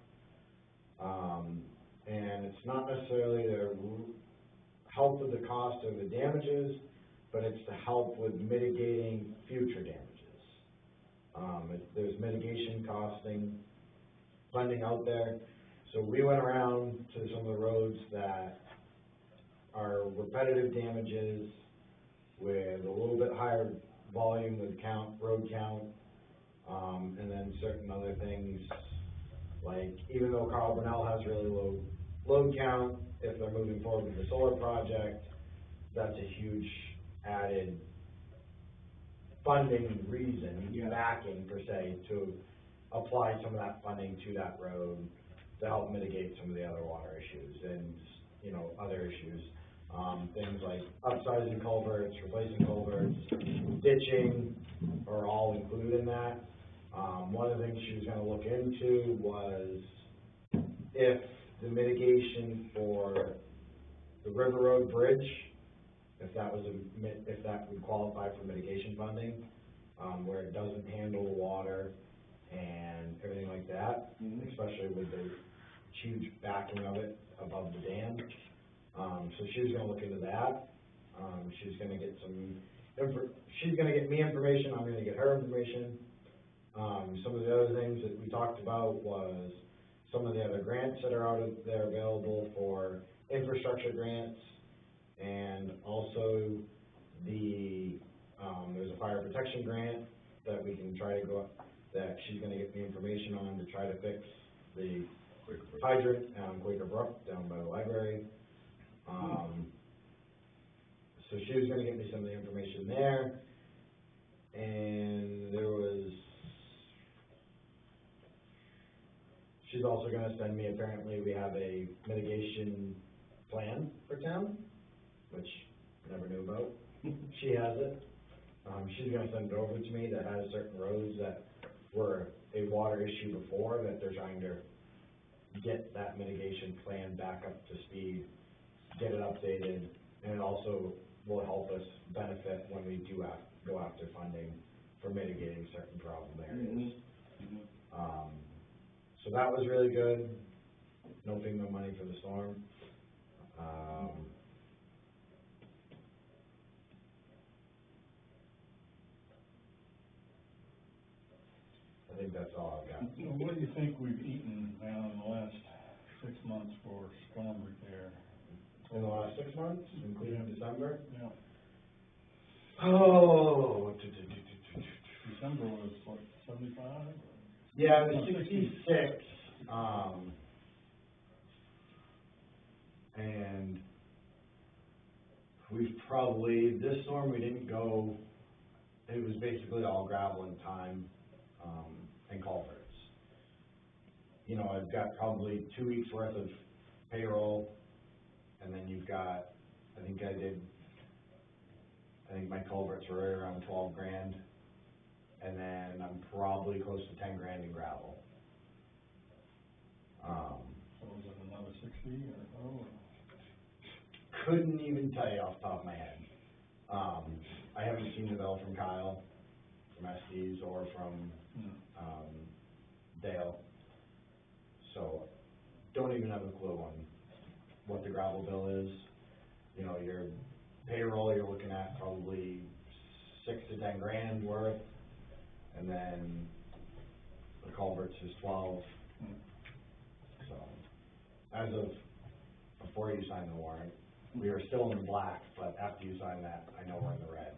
And it's not necessarily to help with the cost of the damages, but it's to help with mitigating future damages. There's mitigation costing, funding out there. So we went around to some of the roads that are repetitive damages with a little bit higher volume with road count, and then certain other things, like even though Carl Burnell has really low load count, if they're moving forward with the solar project, that's a huge added funding reason, backing per se, to apply some of that funding to that road to help mitigate some of the other water issues and, you know, other issues. Things like upsizing culverts, replacing culverts, ditching are all included in that. One of the things she was gonna look into was if the mitigation for the River Road Bridge, if that would qualify for mitigation funding, where it doesn't handle water and everything like that, especially with the huge backing of it above the dam. So she was gonna look into that. She's gonna get she's gonna get me information, I'm gonna get her information. Some of the other things that we talked about was some of the other grants that are out there available for infrastructure grants, and also there's a fire protection grant that we can try to that she's gonna get me information on to try to fix the hydrant on Quaker Brook down by the library. So she was gonna get me some of the information there, and she's also gonna send me, apparently we have a mitigation plan for town, which I never knew about. She has it. She's gonna send it over to me that has certain roads that were a water issue before, that they're trying to get that mitigation plan back up to speed, get it updated, and it also will help us benefit when we do go after funding for mitigating certain problem areas. So that was really good. No FEMA money for the storm. I think that's all I've got. So what do you think we've eaten now in the last 6 months for storm repair? In the last 6 months, including December? Yeah, Oh, December was what, 75? yeah, it was 66, and we've probably, this storm, we didn't go, it was basically all gravel and time, and culverts. You know, I've got probably 2 weeks worth of payroll, and then you've got, I think my culverts were right around 12 grand, and then I'm probably close to 10 grand in gravel. So was it another 60 or oh? Couldn't even tell you off the top of my head. I haven't seen the bill from Kyle, from Estes, or from, Dale. So, don't even have a clue on what the gravel bill is. You know, your payroll, you're looking at probably 6 to 10 grand worth, and then the culverts is 12. So, as of before you sign the warrant, we are still in the black, but after you sign that, I know we're in the red.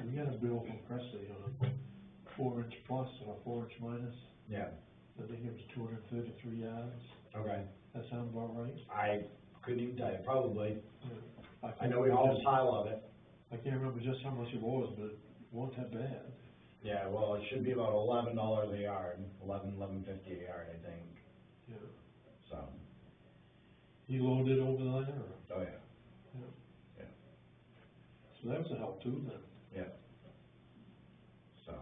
We got a bill from Presley on a 4-inch plus or a 4-inch minus. Yeah, I think it was 233 yards. okay. That sound about right? I couldn't even tell you, probably. Yeah. I know we hauled a pile of it. I can't remember just how much it was, but it wasn't that bad. Yeah, well, it should be about $11 a yard, $11.50 a yard, I think, Yeah. so. He loaded over there, or? Oh, yeah. So that was a help too, then. Yeah. So.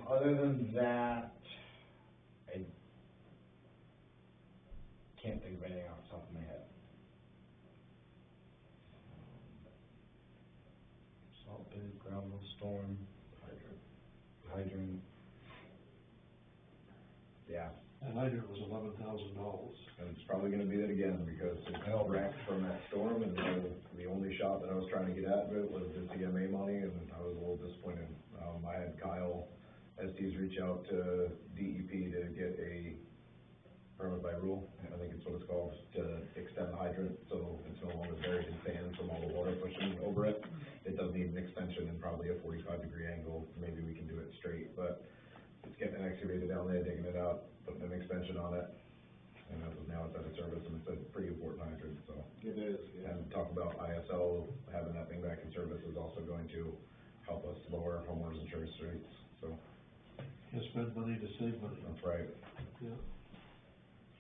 Other than that, I can't think of anything off the top of my head. Salt bid, gravel, storm, hydrant. Yeah. That hydrant was $11,000. And it's probably gonna be that again, because it wrecked from that storm, and the only shot that I was trying to get at it was the CMA money, and I was a little disappointed. I had Kyle Estes reach out to DEP to get a permit by rule, I think it's what it's called, to extend the hydrant, so it's no longer buried in sand from all the water pushing over it. It does need an extension and probably a 45-degree angle, maybe we can do it straight, but it's getting an excavator down there, digging it out, putting an extension on it, and as of now, it's out of service, and it's a pretty important hydrant, so. It is, yeah. And talk about ISL, having that thing back in service is also going to help us lower homeowners insurance rates, so spend money to save money. That's right. Yeah.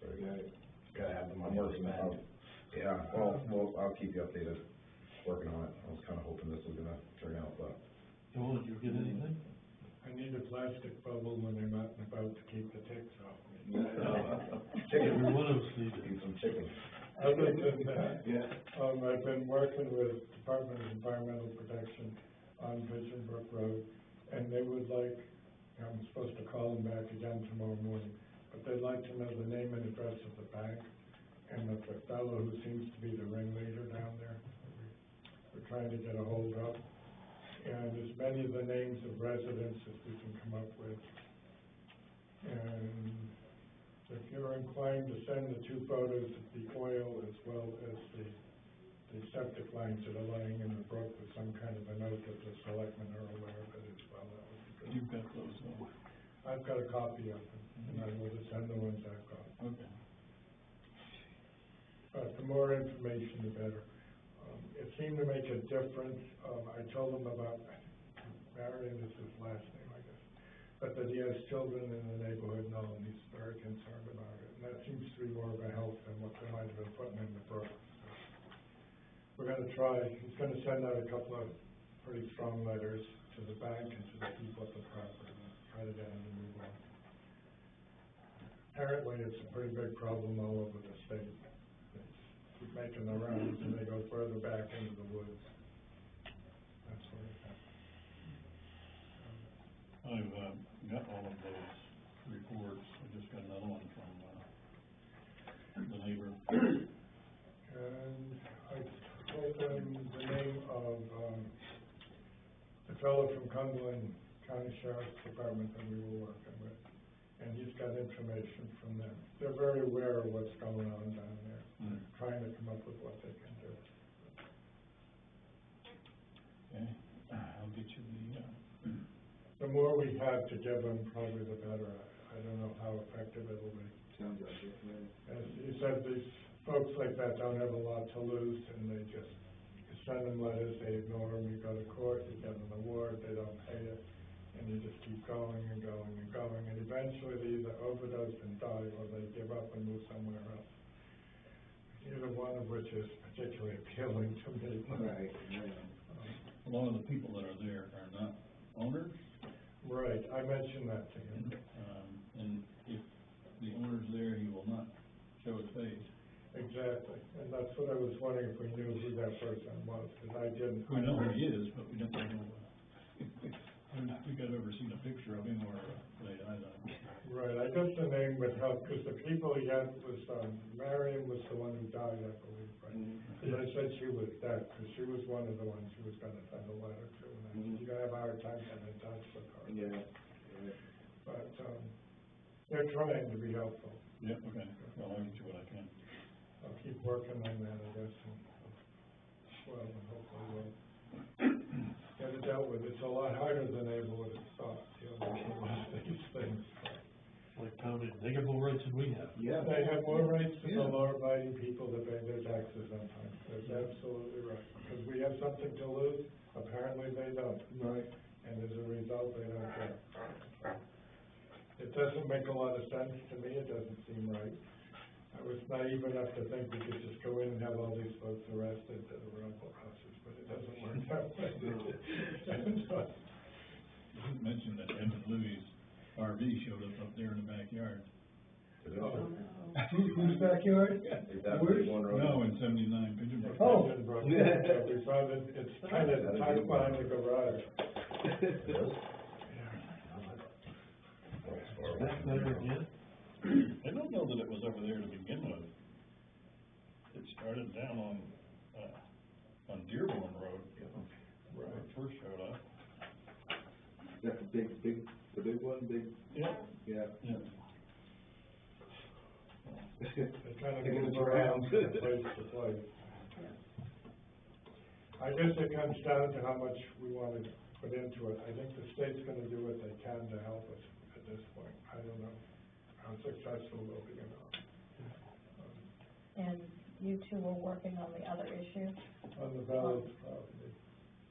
Very good. Gotta have them, I'm working that out. Yeah, well, I'll keep you updated, working on it. I was kinda hoping this was gonna turn out, but. Joel, did you get anything? I need a plastic bubble when I'm out and about to keep the ticks off me. Chicken. Every one of us needs it. Eat some chicken. Other than that, Yeah. I've been working with Department of Environmental Protection on Vision Brook Road, and they would like, I'm supposed to call them back again tomorrow morning, but they'd like to know the name and address of the bank, and of the fellow who seems to be the ringleader down there. We're trying to get a hold of, and as many of the names of residents as we can come up with. And if you're inclined to send the two photos of the oil as well as the septic lines that are laying in the brook with some kind of a note that the selectmen are aware of it as well, that would be good. You've got those, I've got a copy of them, and I will send the ones I've got. okay. But the more information, the better. It seemed to make a difference. I told them about, Marion is his last name, I guess, but that he has children in the neighborhood now, and he's very concerned about it. And that seems to be more of a help than what they might have been putting in the brook. So we're gonna try, he's gonna send out a couple of pretty strong letters to the bank and to the people at the property, and try to get them to move on. Apparently, it's a pretty big problem all over the state. Keep making the rounds, and they go further back into the woods. That's what it happened. I've, got all of those reports. I just got another one from, the neighbor. And I told them the name of, the fellow from Cumberland County Sheriff's Department that we were working with. And he's got information from them. They're very aware of what's going on down there, trying to come up with what they can do. Okay, I'll get you The more we have to give them, probably the better. I don't know how effective it'll be. Sounds like it, yeah. As you said, these folks like that don't have a lot to lose, and they just, you send them letters, they ignore them, you go to court, you get an award, they don't pay it, and you just keep going and going and going, and eventually they either overdose and die, or they give up and move somewhere else. Either one of which is particularly appealing to me. Right, right. a lot of the people that are there are not owners. Right, I mentioned that to him. And if the owner's there, he will not show his face. Exactly, and that's what I was wondering if we knew who that person was, because I didn't. We know who he is, but we don't know, I don't think I've ever seen a picture of him or laid eyes on him. Right, I guess the name would help, because the people he had was, Marion was the one who died, I believe, right? Because I said she was dead, because she was one of the ones who was gonna send a letter to, and I said, you're gonna have a hard time getting in touch with her. Yeah. But, they're trying to be helpful. Yeah, okay, well, I'll get you what I can. I'll keep working on that, I guess, and, well, and hopefully we'll get it dealt with. It's a lot harder than I would have thought, you know, these things. Like counted negative rates than we have. Yeah. They have more rights than the Yeah. law-abiding people that pay their taxes on time. That's absolutely right. Because we have something to lose, apparently they don't. Right. And as a result, they don't care. It doesn't make a lot of sense to me, it doesn't seem right. I was naive enough to think we could just go in and have all these folks arrested that were uncle houses, but it doesn't work that way. You didn't mention that Evan Louis' RV showed up there in the backyard. Oh, Whose backyard? Is that Where's- the one road? No, in 79 Pigeon Brook. Oh. Yeah, we found it, it's kind of tucked behind the garage. That's better again? I don't know that it was over there to begin with. It started down on Dearborn Road, where it first showed up. Is that the big one, Yeah. yeah. Yeah. They kind of Taking move it around around. from place to place. I guess it comes down to how much we want to put into it. I think the state's gonna do what they can to help us at this point. I don't know how successful they'll be or not. And you two were working on the other issue? On the Bellows property.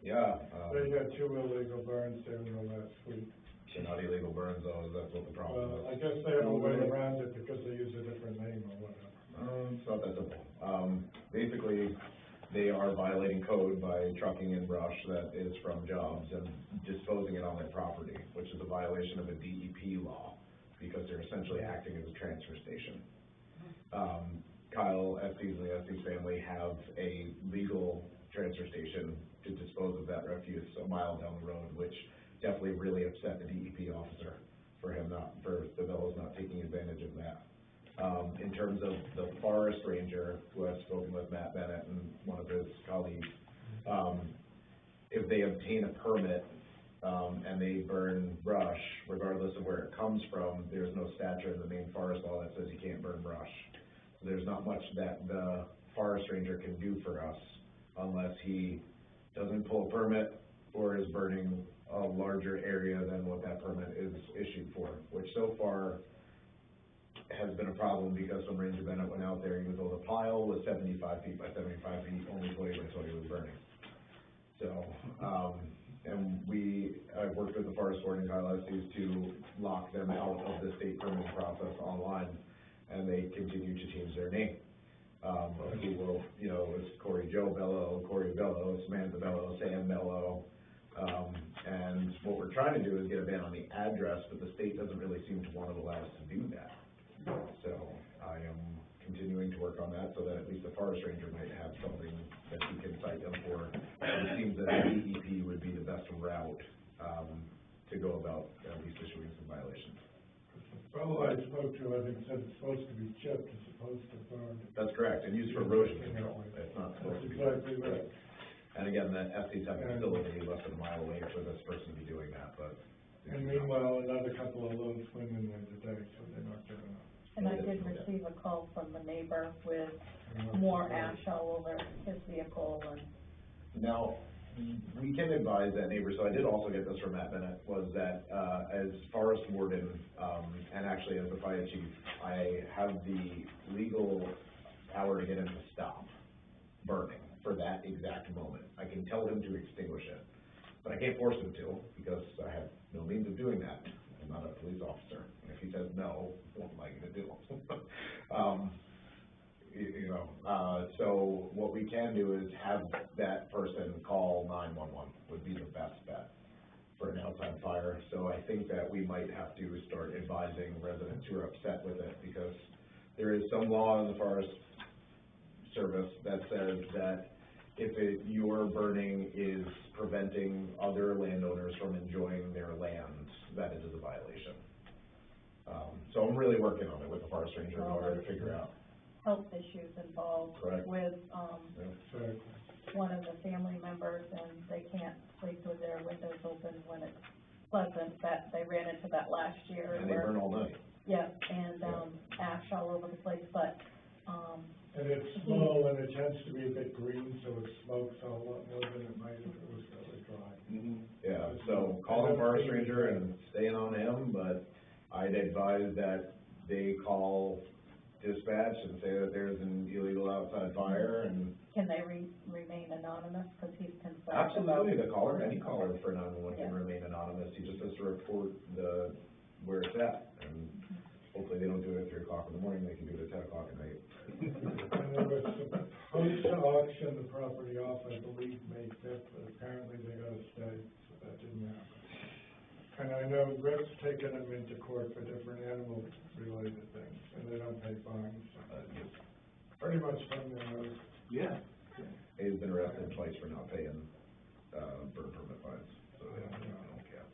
Yeah, They had 2 illegal burns there in the last week. they're not illegal burns though, that's what problem. Well, I guess they have a way around it because they use a different name or whatever. It's not that simple. Basically, they are violating code by trucking in brush that is from jobs and disposing it on their property, which is a violation of a DEP law, because they're essentially acting as a transfer station. Kyle Estes and the Estes family have a legal transfer station to dispose of that refuse a mile down the road, which definitely really upset the DEP officer for the fellows not taking advantage of that. In terms of the forest ranger, who I've spoken with, Matt Bennett, and one of his colleagues, if they obtain a permit, and they burn brush, regardless of where it comes from, there's no statute in the Maine forest law that says you can't burn brush. So there's not much that the forest ranger can do for us unless he doesn't pull a permit or is burning a larger area than what that permit is issued for, which so far has been a problem, because when Ranger Bennett went out there, he was told the pile was 75 feet by 75 feet, only 20 by 20 was burning. So, and I worked with the Forest Board and Kyle Estes to lock them out of the state permitting process online, and they continue to change their name. Who will, it's Corey Joe Bello, Corey Bello, Samantha Bello, Sam Bello. And what we're trying to do is get a ban on the address, but the state doesn't really seem to want to allow us to do that. So I am continuing to work on that so that at least the forest ranger might have something that he can cite them for. It seems that the DEP would be the best route, to go about at least issuing some violations. The fellow I spoke to, I think, said it's supposed to be chipped as opposed to burned. That's correct, and used for erosion control. It's not supposed to be. That's exactly right. And again, that Estes have a facility less than a mile away for this person to be doing that, but. And meanwhile, another couple of loads went in there today, so they're not giving up. And I did receive a call from the neighbor with more ash all over his vehicle and. Now, we can advise that neighbor, so I did also get this from Matt Bennett, was that, as forest warden, and actually as the fire chief, I have the legal power to get him to stop burning for that exact moment. I can tell him to extinguish it, but I can't force him to, because I have no means of doing that. I'm not a police officer, and if he says no, what am I gonna do? So what we can do is have that person call 911 would be the best bet for an outside fire. So I think that we might have to start advising residents who are upset with it, because there is some law in the Forest Service that says that if your burning is preventing other landowners from enjoying their land, that it is a violation. So I'm really working on it with the forest ranger in order to figure out. Health issues involved. Correct. With, So, one of the family members, and they can't sleep with their windows open when it's pleasant. That, they ran into that last year. And they burn all night. Yeah, and, ash all over the place, but, and it's small and it tends to be a bit green, so it smokes a lot more than it might if it was really dry. Yeah, so call the forest ranger and staying on him, but I'd advise that they call dispatch and say that there's an illegal outside fire, and. can they remain anonymous, cause he's concerned Absolutely, about. the caller, any caller for 911 can Yeah. remain anonymous, he just has to report where it's at, and hopefully they don't do it at 3 o'clock in the morning, they can do it at 10 o'clock at night. And they were supposed to auction the property off, I believe, May 5th, but apparently they gotta stay, so that didn't happen. And I know Rick's taken them into court for different animal-related things, and they don't pay fines, so it's pretty much from their nose. Yeah. He's been arrested twice for not paying, burn permit fines, so they don't care.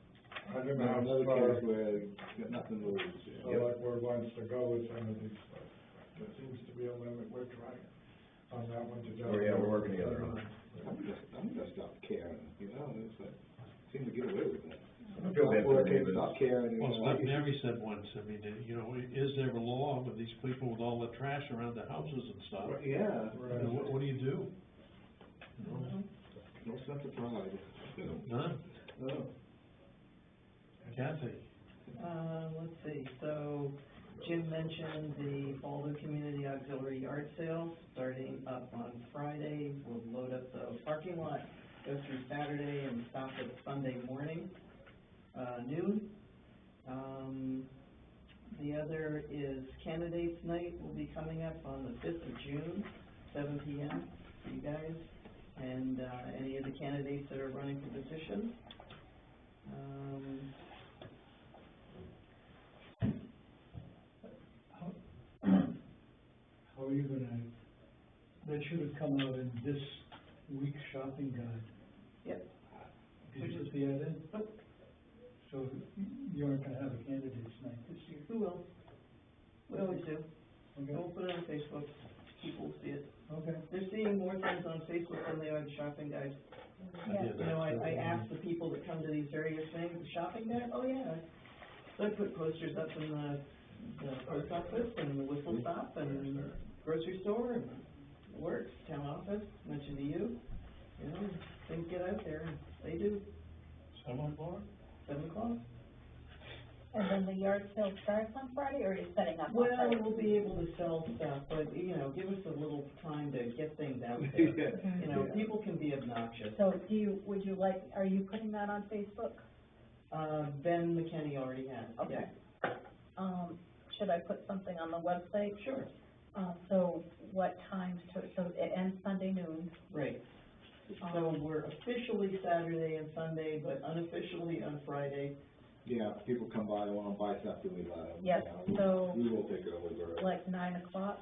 I don't know Now, how another far, case where you got nothing to lose. select board wants to go with some of these stuff. There seems to be a limit, we're trying on that one to go. Oh, yeah, we're working together on it. I'm gonna stop caring, it's like, seem to get away with that. I feel bad for the Working, neighbors. stop caring. Well, it's like Mary said once, I mean, is there a law with these people with all the trash around their houses and stuff? Yeah, What do you do? no sense of pride. None? No. Kathy? Let's see, so Jim mentioned the Boulder Community Auxiliary Yard Sale starting up on Friday. We'll load up the parking lot, go through Saturday and stop at Sunday morning, noon. The other is Candidates Night will be coming up on the 5th of June, 7 PM, for you guys, and, any of the candidates that are running for position. How are you gonna, that should have come out in this week's shopping guide. Yep. Did you put the ad in? Nope. So you aren't gonna have a candidates night this year? Who will? We always do. Okay, We'll put it on Facebook, people will see it. okay. They're seeing more things on Facebook than they are the shopping guide. Yeah. You know, I ask the people that come to these various things, the shopping guide, oh yeah. So I put posters up in the post office and the whistle stop and grocery store and works, town office, mentioned to you. You know, things get out there, and they do, 7 o'clock? 7 o'clock. And then the yard sale starts on Friday, or are you setting up on Well, Friday? we'll be able to sell stuff, but, you know, give us a little time to get things out there. You know, people can be obnoxious. So would you like, are you putting that on Facebook? Ben McKinney already has, Okay. yeah. Should I put something on the website? Sure, So what times so it ends Sunday noon? right. So we're officially Saturday and Sunday, but unofficially on Friday. Yeah, if people come by, they wanna buy stuff, then we let them. Yes, so- We will take early bird. Like 9 o'clock,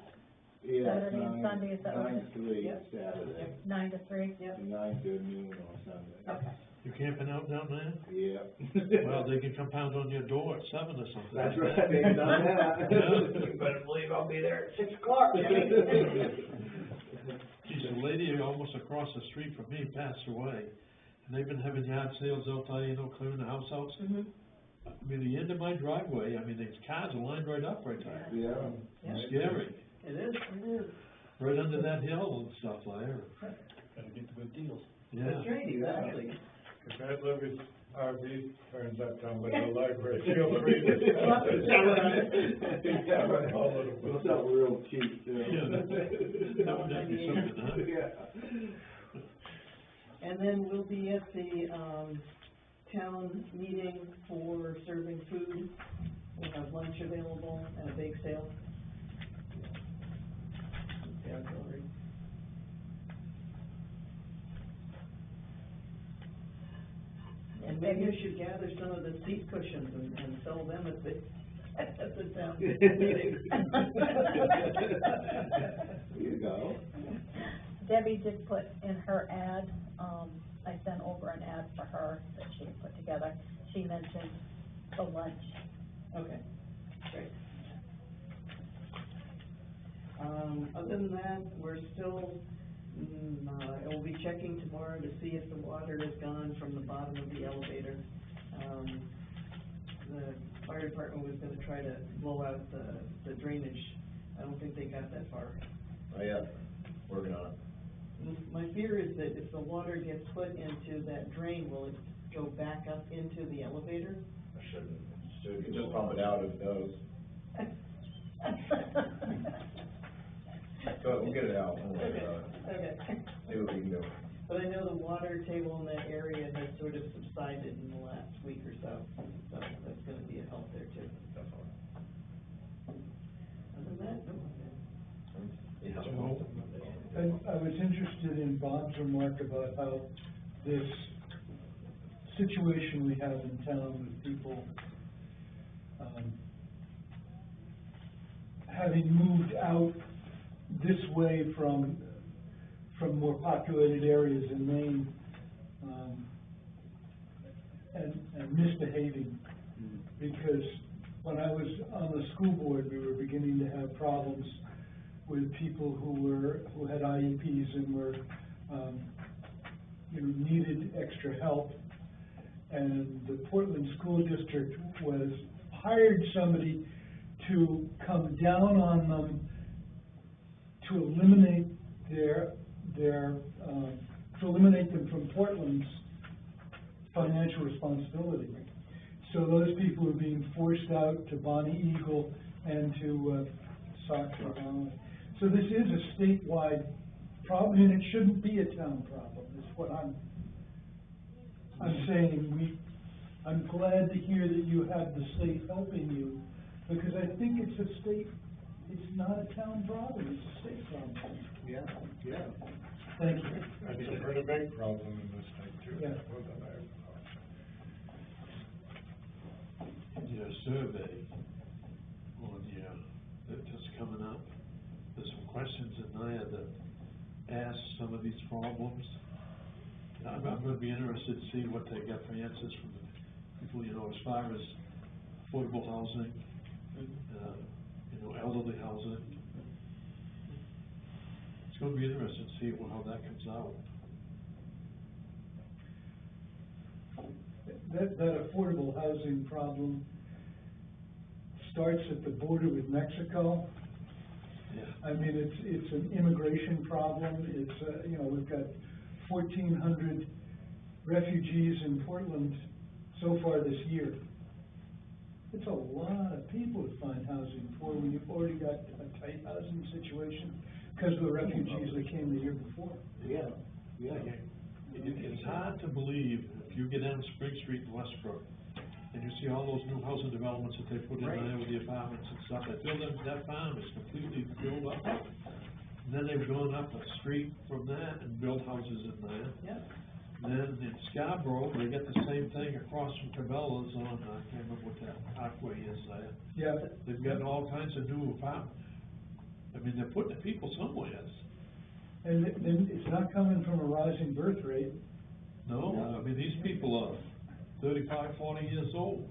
Yeah, Saturday and 9 Sunday, is that what 9 it to 3 Yep. Saturday, 9 to 3? Yep. and 9 to noon on Sunday. Okay. You camping out down there? Yeah. Well, they can come pound on your door at 7 or something. That's right, they've done that. You better believe I'll be there at 6 o'clock. Geez, a lady almost across the street from me passed away, and they've been having yard sales out there, you know, clearing the house out. Mm-hmm. I mean, the end of my driveway, I mean, these cars are lined right up right there. Yeah. Yeah. Scary, It is. right under that hill and stuff there, Gotta get the good deals. yeah. That's right, exactly. If Ed Libby's RV turns up down by the library, feel free to. Yeah, right. All of them. We'll sell real cheap, too. Yeah, that would be something, huh? Yeah. And then we'll be at the, town meeting for serving food. We'll have lunch available and a bake sale. The auxiliary. And maybe I should gather some of the seat cushions and sell them at the town meeting. There you go. Debbie did put in her ad, I sent over an ad for her that she had put together. She mentioned the lunch. Okay, great. Other than that, we're still, I will be checking tomorrow to see if the water has gone from the bottom of the elevator. The fire department was gonna try to blow out the drainage. I don't think they got that far. Oh, yeah, working on it. My fear is that if the water gets put into that drain, will it go back up into the elevator? I shouldn't, you can just pump it out if it does. But we'll get it out, don't worry about it. Okay. See what we can do. But I know the water table in that area has sort of subsided in the last week or so, so that's gonna be a help there too. Definitely. Other than that, no. So, I was interested in Bob's remark about how this situation we have in town with people, having moved out this way from more populated areas in Maine, and misbehaving. Because when I was on the school board, we were beginning to have problems with people who had IEPs and were, needed extra help. And the Portland School District hired somebody to come down on them to eliminate to eliminate them from Portland's financial responsibility. So those people are being forced out to Bonnie Eagle and to Saco Valley. So this is a statewide problem, and it shouldn't be a town problem, is what I'm saying. I'm glad to hear that you have the state helping you, because I think it's a state, it's not a town problem, it's a state problem. Yeah, yeah. Thank you. It's a pretty big problem in this state too. Yeah. More than I- Survey on that's coming up. There's some questions in there that ask some of these problems. I'm gonna be interested to see what they got for answers from the people, as far as affordable housing, elderly housing. It's gonna be interesting to see how that comes out. That affordable housing problem starts at the border with Mexico. Yeah. I mean, it's an immigration problem, it's, we've got 1,400 refugees in Portland so far this year. It's a lot of people to find housing for when you've already got a tight housing situation because of the refugees that came the year before. Yeah, yeah. It's hard to believe, if you get down Spring Street in Westbrook, and you see all those new housing developments that they put in there with the apartments and stuff, that farm is completely filled up. And then they've gone up a street from that and built houses in there. Yeah. Then in Scarborough, they get the same thing across from Cabela's on, I can't remember what that parkway is there. Yeah, They've got all kinds of new apartments. I mean, they're putting the people somewhere. and then it's not coming from a rising birth rate. No, I mean, these people are 35, 40 years old.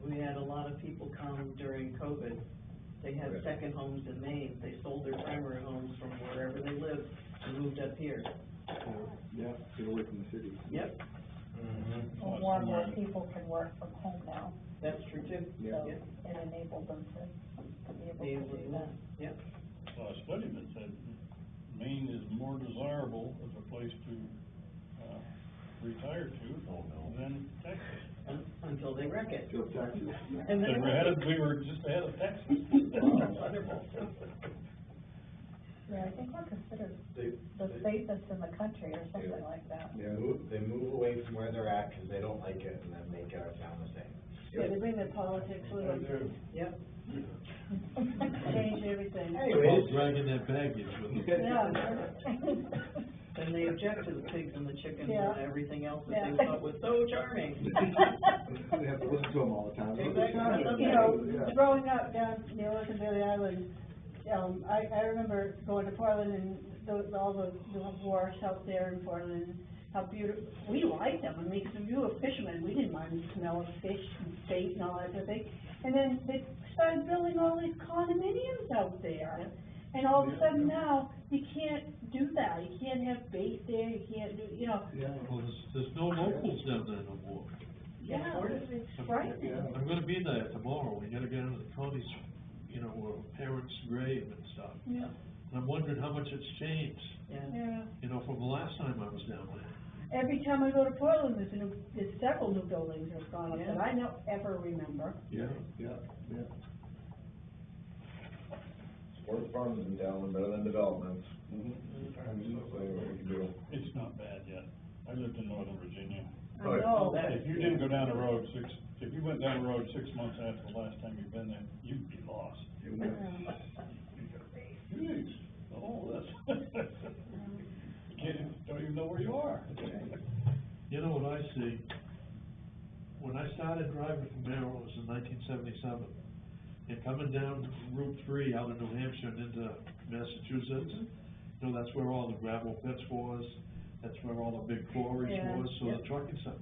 We had a lot of people come during COVID. They had second homes in Maine. They sold their primary homes from wherever they lived and moved up here. Yeah, get away from the city. Yep, Well, more and more people can work from home now, that's true too. Yeah. so Yep. it enabled them to be able to do that. Yep. Well, a study that said Maine is more desirable as a place to, retire to than Texas. Until they wreck it. Still taxes. And then We were just ahead of Texas. Wonderful. Yeah, I think we're considered They, the safest in the country or something like that. they move away from where they're at because they don't like it and then make our town the same. Yeah, they bring their politics with They them, do. Yep. change everything. Anyways, About dragging their baggage with them. Yeah. And they object to the pigs and the chickens Yeah. and everything else that Yeah. they thought was so charming. They have to listen to them all the time. Exactly. You know, growing up down near Lake Bailey Island, I remember going to Portland and all the wharves out there in Portland, how beautiful, we liked them, I mean, because we were fishermen, we didn't mind the smell of fish and bait and all that sort of thing. And then they started building all these condominiums out there. And all of a sudden now, you can't do that, you can't have bait there, you can't do, Well, there's no locals down there no more. yeah, it's frightening. I'm gonna be there tomorrow, we gotta get into the county's, where parents' grave and stuff. Yeah, And I'm wondering how much it's changed, yeah. from the last time I was down there. Every time I go to Portland, there's several new buildings that have gone up that I don't ever remember. Yeah, yeah, yeah. Support farms in town, better than developments. Mm-hmm. So, what we can do. It's not bad yet. I lived in Northern Virginia. I Right. know. If you didn't go down the road if you went down the road 6 months after the last time you've been there, you'd be lost. Jeez, oh, that's, don't even know where you are. You know what I see? When I started driving from Merrill, it was in 1977, and coming down Route 3 out of New Hampshire and into Massachusetts, that's where all the gravel pits was, that's where all the big quarries Yeah, was, so yeah. the trucking stuff.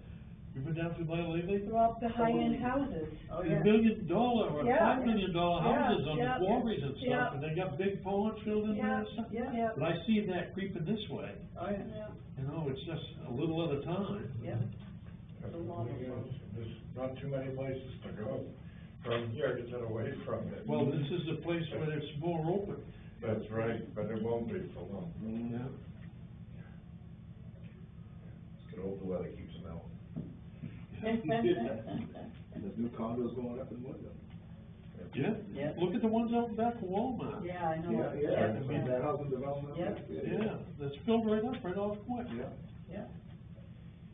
You been down through there lately? They're all the high-end houses. Oh, $1 yeah. million or Yeah. $5 million houses on Yeah. the quarries and Yeah. stuff, and they got big ponds filled in there Yeah, and stuff. yeah. But I see that creeping this way, Oh, yeah. it's just a little at a time. Yeah. That's the thing is, there's not too many places to go from here to get away from it. Well, this is a place where it's more open. That's right, but it won't be for long. Yeah. Just gonna hope the weather keeps them out. There's new condos going up in Woodland. Yeah, Yeah. look at the ones out back of Walmart. Yeah, I know. I mean, that housing development. Yeah. Yeah, that's filled right up, right off Point. Yeah. Yeah.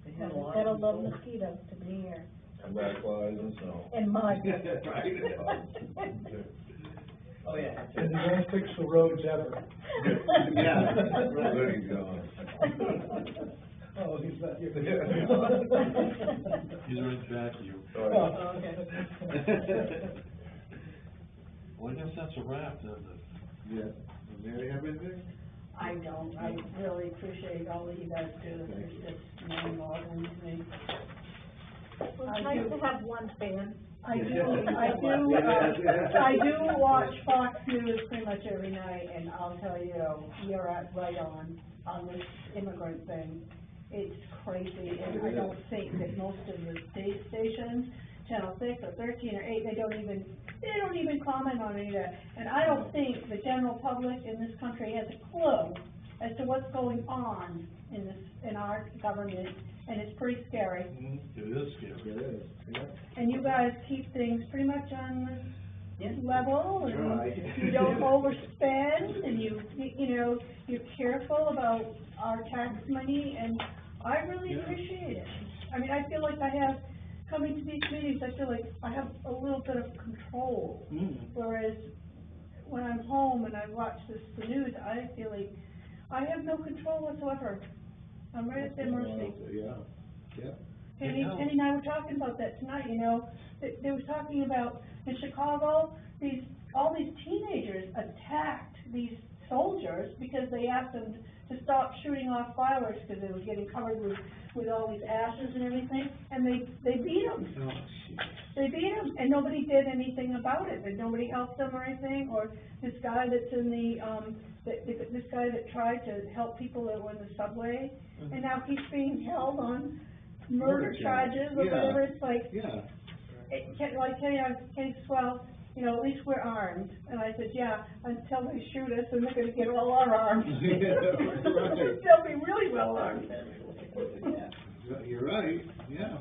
They had a Well, lot they gotta of love people. mosquitoes to be here. And rat flies and snow. And mud. Oh, yeah. And they don't fix the roads ever. Yeah. Liddy's gone. Oh, he's not here. He's right back to you. Oh, okay. Well, I guess that's a wrap then. Yeah. Mary, have anything? I don't, I really appreciate all that you guys do, Thank it's just mind-boggling to me. Well, it's nice to have one fan. I do watch Fox News pretty much every night, and I'll tell you, you're right on this immigrant thing. It's crazy, and I don't think that most of the stations, Channel 6 or 13 or 8, they don't even comment on any of that. And I don't think the general public in this country has a clue as to what's going on in our government, and it's pretty scary. It is scary. It is, yeah. And you guys keep things pretty much on the level, and Try. you don't overspend, and you know, you're careful about our tax money, and I really appreciate it. I mean, I feel like coming to these meetings, I feel like I have a little bit of control. Whereas when I'm home and I watch the news, I feel like I have no control whatsoever. I'm right at their mercy. Yeah, yeah. Penny and I were talking about that tonight, you know, they were talking about in Chicago, all these teenagers attacked these soldiers because they asked them to stop shooting off fireworks because they were getting covered with all these ashes and everything, and they beat them. Oh, They beat them, and nobody did anything about it, and nobody helped them or anything, or this guy that's in this guy that tried to help people that were in the subway, and now he's being held on murder charges or whatever. It's like, yeah. Kenny Swell, you know, at least we're armed. And I said, yeah, until they shoot us, and they're gonna get all our arms. Yeah, right. They'll be really well armed. Yeah. You're right, yeah.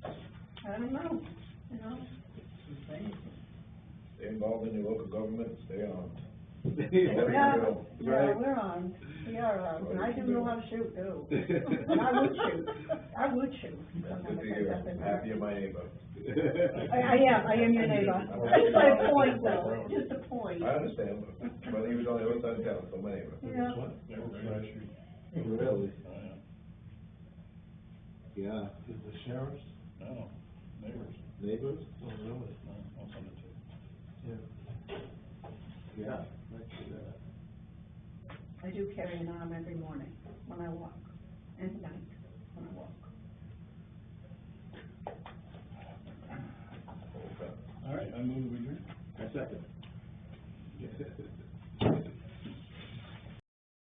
I don't know, you know? Stay involved in your local government, stay on. Yeah, Right. we're armed. We are armed, and I do know how to shoot too. And I would shoot. That's good to hear. I'm happy you're my neighbor. I am your neighbor. Just by a point though, just a point. I understand, but he was on the other side of town, so my neighbor. Yeah. They were very sweet. Really? Oh, yeah. Yeah. Did the sheriffs? No, neighbors, Neighbors? Oh, really? no, I'll send it to you. Yeah. Yeah. Let's do that. I do carry an arm every morning when I walk, and at night when I walk. All right, I move we adjourn. I second.